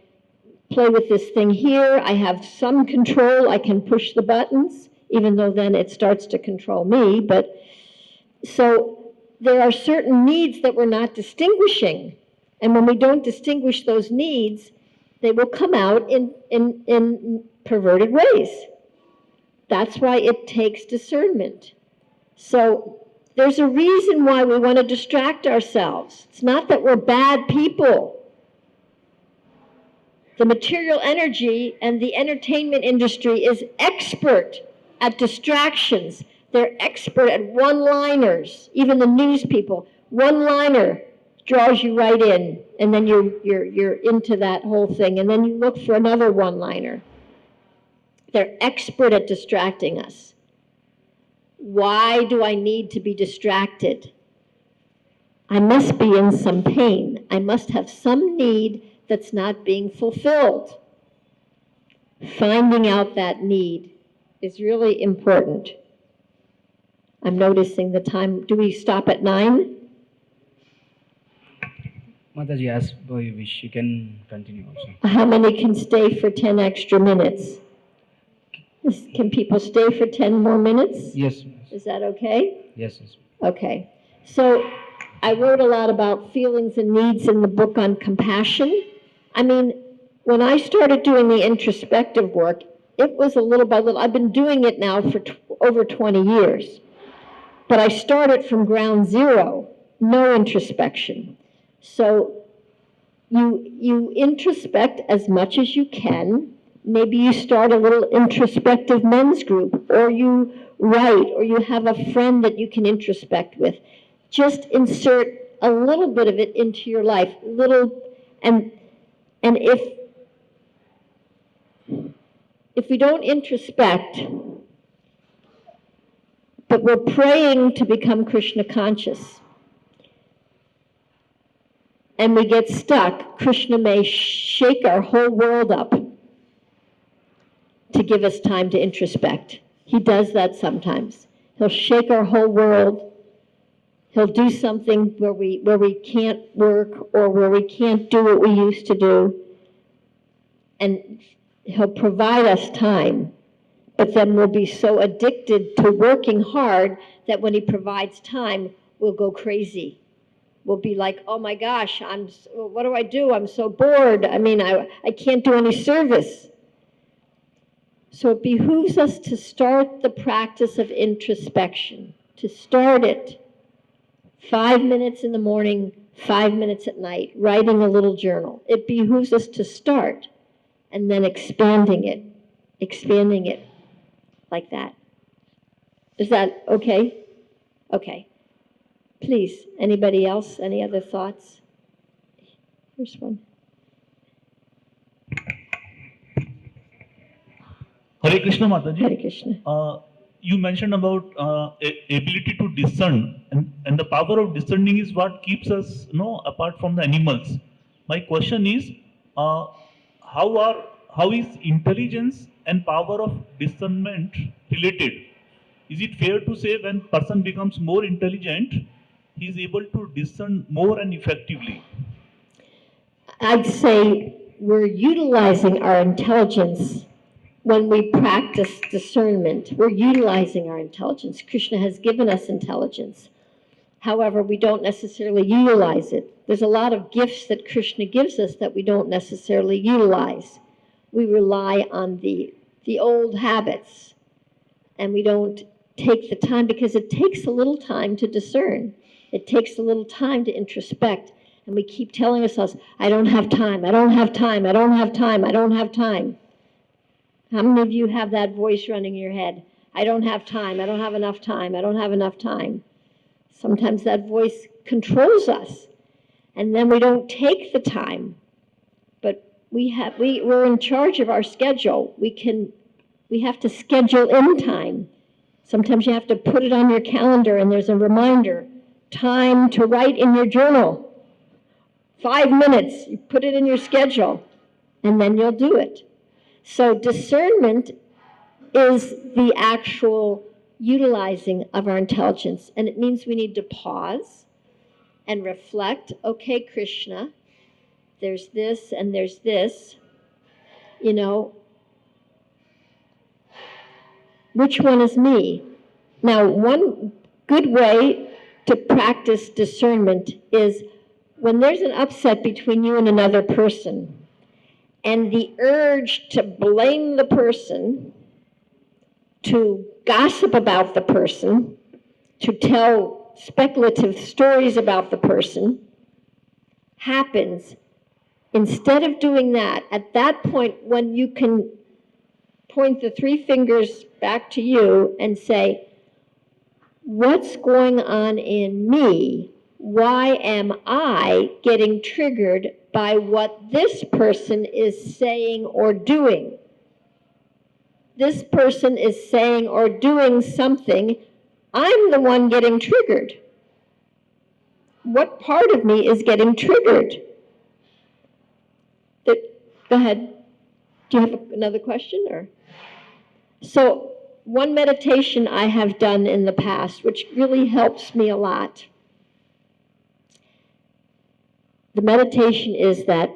play with this thing here, I have some control, I can push the buttons, even though then it starts to control me. But so there are certain needs that we're not distinguishing. And when we don't distinguish those needs, they will come out in perverted ways. That's why it takes discernment. So there's a reason why we want to distract ourselves. It's not that we're bad people. The material energy and the entertainment industry is expert at distractions. They're expert at one-liners. Even the news people, one-liner draws you right in, and then you're into that whole thing, and then you look for another one-liner. They're expert at distracting us. Why do I need to be distracted? I must be in some pain. I must have some need that's not being fulfilled. Finding out that need is really important. I'm noticing the time. Do we stop at 9? Mataji, as per your wish, you can continue also. How many can stay for 10 extra minutes? Can people stay for 10 more minutes? Yes. Is that okay? Yes. Yes. Okay. So I wrote a lot about feelings and needs in the book on compassion. I mean, when I started doing the introspective work, it was a little by little. I've been doing it now for over 20 years. But I started from ground zero, no introspection. So you introspect as much as you can. Maybe you start a little introspective men's group, or you write, or you have a friend that you can introspect with. Just insert a little bit of it into your life, and if we don't introspect, but we're praying to become Krishna conscious, and we get stuck, Krishna may shake our whole world up to give us time to introspect. He does that sometimes. He'll shake our whole world. He'll do something where we can't work, or where we can't do what we used to do. And he'll provide us time. But then we'll be so addicted to working hard that when he provides time, we'll go crazy. We'll be like, oh my gosh, what do I do? I'm so bored. I mean, I can't do any service. So it behooves us to start the practice of introspection, to start it 5 minutes in the morning, 5 minutes at night, writing a little journal. It behooves us to start, and then expanding it like that. Is that okay? Okay. Please, anybody else? Any other thoughts? Here's one. Hare Krishna, Mataji. Hare Krishna. You mentioned about ability to discern, and the power of discerning is what keeps us, apart from the animals. My question is, how is intelligence and power of discernment related? Is it fair to say when person becomes more intelligent, he is able to discern more and effectively? I'd say we're utilizing our intelligence when we practice discernment. We're utilizing our intelligence. Krishna has given us intelligence. However, we don't necessarily utilize it. There's a lot of gifts that Krishna gives us that we don't necessarily utilize. We rely on the old habits, and we don't take the time, because it takes a little time to discern. It takes a little time to introspect, and we keep telling ourselves, I don't have time, I don't have time, I don't have time, I don't have time. How many of you have that voice running in your head? I don't have time, I don't have enough time, I don't have enough time. Sometimes that voice controls us, and then we don't take the time. But we're in charge of our schedule. We have to schedule in time. Sometimes you have to put it on your calendar, and there's a reminder, time to write in your journal. 5 minutes, you put it in your schedule, and then you'll do it. So discernment is the actual utilizing of our intelligence, and it means we need to pause and reflect. Okay, Krishna, there's this and there's this, which one is me? Now, one good way to practice discernment is when there's an upset between you and another person, and the urge to blame the person, to gossip about the person, to tell speculative stories about the person happens. Instead of doing that, at that point, when you can point the 3 fingers back to you and say, what's going on in me? Why am I getting triggered by what this person is saying or doing? This person is saying or doing something. I'm the one getting triggered. What part of me is getting triggered? Go ahead. Do you have another question? So one meditation I have done in the past, which really helps me a lot, the meditation is that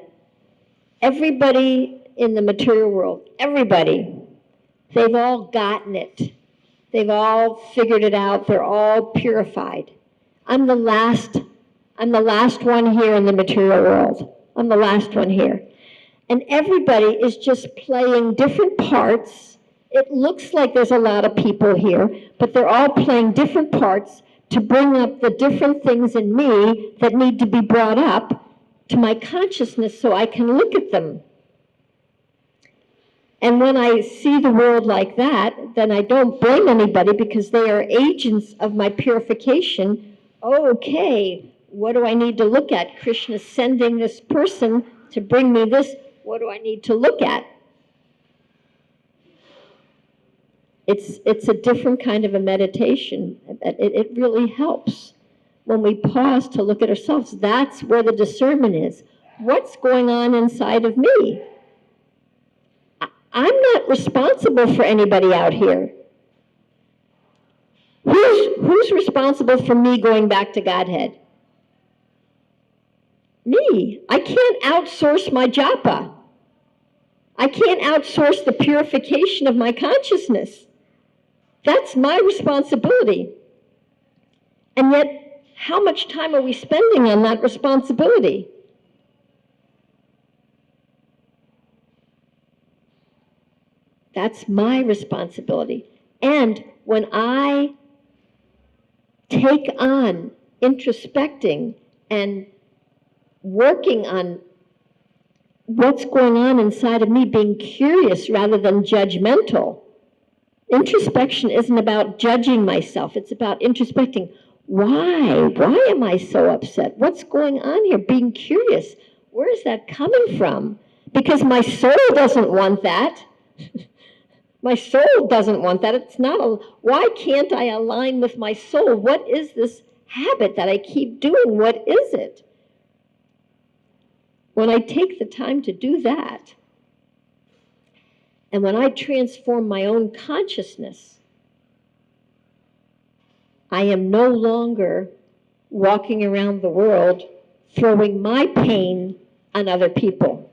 everybody in the material world, everybody, they've all gotten it. They've all figured it out. They're all purified. I'm the last one here in the material world. I'm the last one here. And everybody is just playing different parts. It looks like there's a lot of people here, but they're all playing different parts to bring up the different things in me that need to be brought up to my consciousness so I can look at them. And when I see the world like that, then I don't blame anybody because they are agents of my purification. Okay, what do I need to look at? Krishna's sending this person to bring me this. What do I need to look at? It's a different kind of a meditation. It really helps when we pause to look at ourselves. That's where the discernment is. What's going on inside of me? I'm not responsible for anybody out here. Who's responsible for me going back to Godhead? Me. I can't outsource my japa. I can't outsource the purification of my consciousness. That's my responsibility. And yet, how much time are we spending on that responsibility? That's my responsibility. And when I take on introspecting and working on what's going on inside of me, being curious rather than judgmental. Introspection isn't about judging myself. It's about introspecting. Why? Why am I so upset? What's going on here? Being curious. Where is that coming from? Because my soul doesn't want that. My soul doesn't want that. It's not a, why can't I align with my soul? What is this habit that I keep doing? What is it? When I take the time to do that, and when I transform my own consciousness, I am no longer walking around the world throwing my pain on other people.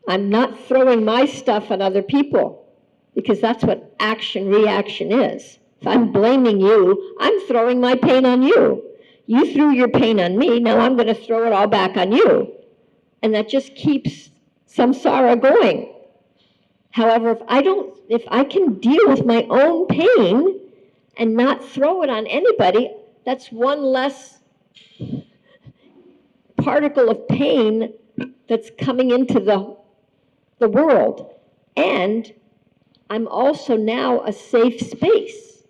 I'm not throwing my stuff on other people, because that's what action-reaction is. If I'm blaming you, I'm throwing my pain on you. You threw your pain on me, now I'm going to throw it all back on you. And that just keeps samsara going. However, if I can deal with my own pain and not throw it on anybody, that's one less particle of pain that's coming into the world. And I'm also now a safe space.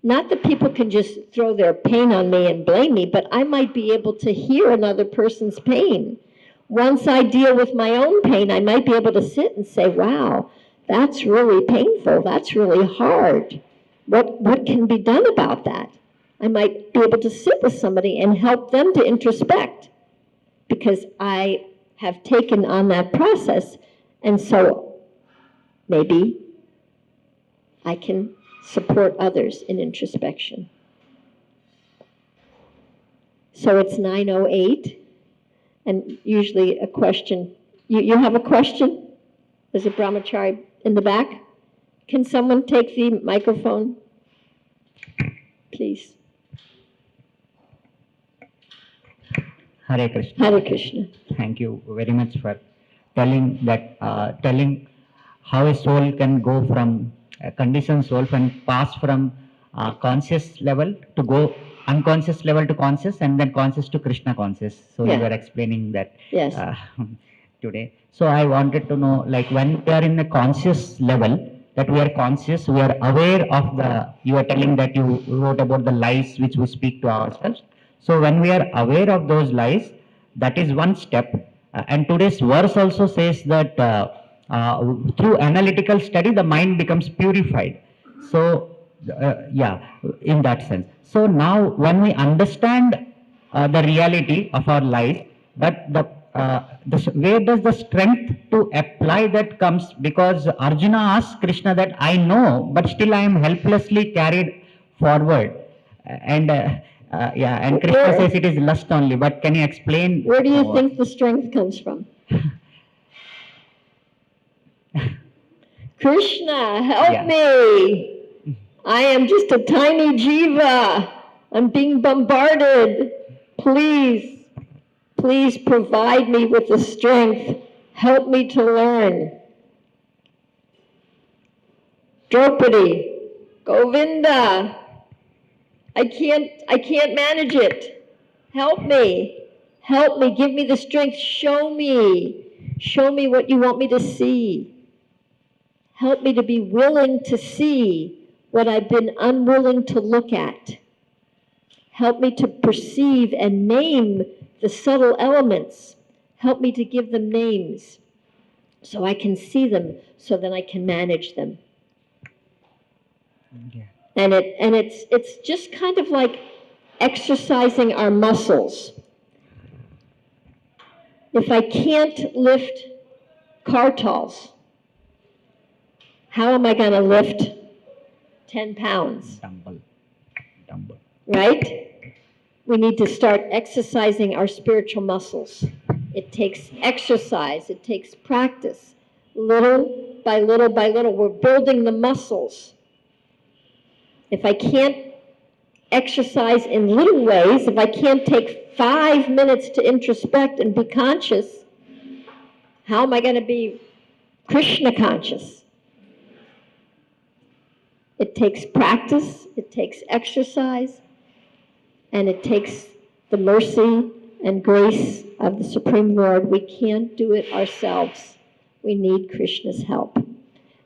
Not that people can just throw their pain on me and blame me, but I might be able to hear another person's pain. Once I deal with my own pain, I might be able to sit and say, wow, that's really painful. That's really hard. What can be done about that? I might be able to sit with somebody and help them to introspect, because I have taken on that process, and so maybe I can support others in introspection. So it's 9:08, and usually a question. You have a question? There's a brahmachari in the back. Can someone take the microphone, please? Hare Krishna. Hare Krishna. Thank you very much for telling how a soul can go from a conditioned soul and pass from conscious level to go unconscious level to conscious, and then conscious to Krishna conscious. So Yeah. you were explaining that Yes. Today. So I wanted to know, like, when we are in a conscious level, that we are conscious, we are aware of you are telling that you wrote about the lies which we speak to ourselves. So when we are aware of those lies, that is one step. And today's verse also says that through analytical study, the mind becomes purified. So, in that sense. So now when we understand the reality of our life, but where does the strength to apply that comes? Because Arjuna asked Krishna that I know, but still I am helplessly carried forward. And and Krishna says it is lust only. But can you explain? Where do you think the strength comes from? Krishna, help me. I am just a tiny jiva. I'm being bombarded. Please Please provide me with the strength. Help me to learn. Draupadi, Govinda, I can't manage it. Help me. Help me. Give me the strength. Show me. Show me what you want me to see. Help me to be willing to see what I've been unwilling to look at. Help me to perceive and name the subtle elements. Help me to give them names so I can see them, so that I can manage them. Yeah. And it's just kind of like exercising our muscles. If I can't lift kartals, how am I going to lift 10 pounds? Dumbbell. Right? We need to start exercising our spiritual muscles. It takes exercise. It takes practice. Little by little by little, we're building the muscles. If I can't exercise in little ways, if I can't take 5 minutes to introspect and be conscious, how am I going to be Krishna conscious? It takes practice, it takes exercise, and it takes the mercy and grace of the Supreme Lord. We can't do it ourselves. We need Krishna's help.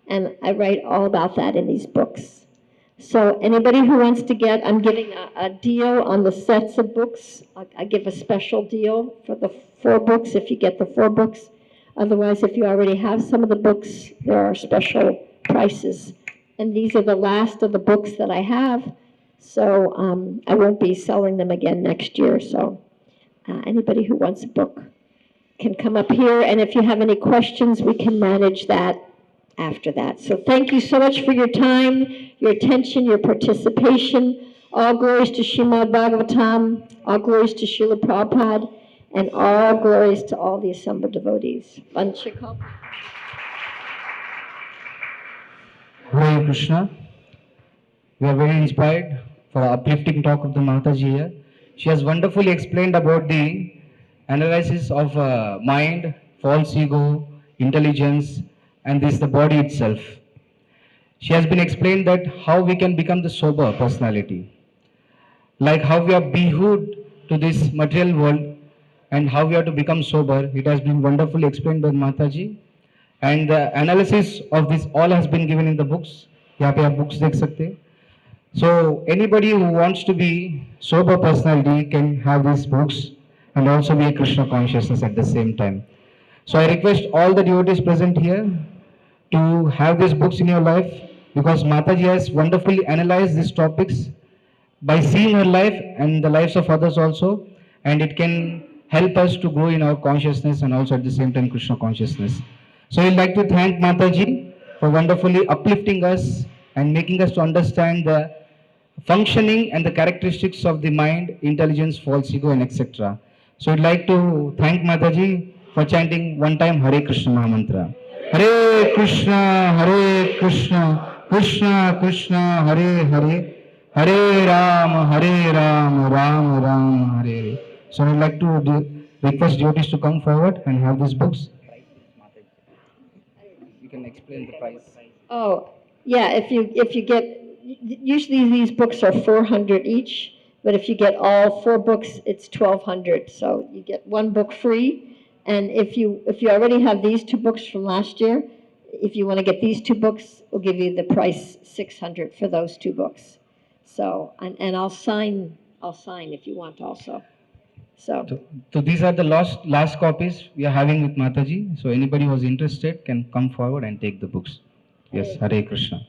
And I write all about that in these books. So anybody who wants to get, I'm giving a deal on the sets of books. I give a special deal for the 4 books if you get the 4 books. Otherwise, if you already have some of the books, there are special prices. And these are the last of the books that I have. So I won't be selling them again next year. So anybody who wants a book can come up here. And if you have any questions, we can manage that after that. So thank you so much for your time, your attention, your participation. All glories to Srimad Bhagavatam, all glories to Srila Prabhupada, and all glories to all the assembled devotees. Vanchakal. Hare Krishna. We are very inspired for our uplifting talk of the Mataji here. She has wonderfully explained about the analysis of mind, false ego, intelligence, and this the body itself. She has been explained that how we can become the sober personality, like how we are behooved to this material world and how we have to become sober. It has been wonderfully explained by Mataji, and the analysis of this all has been given in the books. यहाँ पे आप books देख सकते हैं. So anybody who wants to be sober personality can have these books and also be a Krishna consciousness at the same time. So I request all the devotees present here to have these books in your life, because Mataji has wonderfully analyzed these topics by seeing her life and the lives of others also, and it can help us to grow in our consciousness and also at the same time Krishna consciousness. So I'd like to thank Mataji for wonderfully uplifting us and making us to understand the functioning and the characteristics of the mind, intelligence, false ego, and etc. So I'd like to thank Mataji for chanting one time Hare Krishna Mahamantra. Hare Krishna, Krishna Krishna, Hare Hare, Hare Ram, Ram Ram, Hare Hare. So I'd like to request devotees to come forward and have these books. You can explain the price. Oh, yeah, if you get, usually these books are 400 each, but if you get all 4 books, it's 1,200. So you get 1 book free, and if you already have these 2 books from last year, if you want to get these 2 books, we'll give you the price 600 for those 2 books. So, and I'll sign if you want also. So these are the last copies we are having with Mataji. So anybody who is interested can come forward and take the books. Yes, Hare Krishna.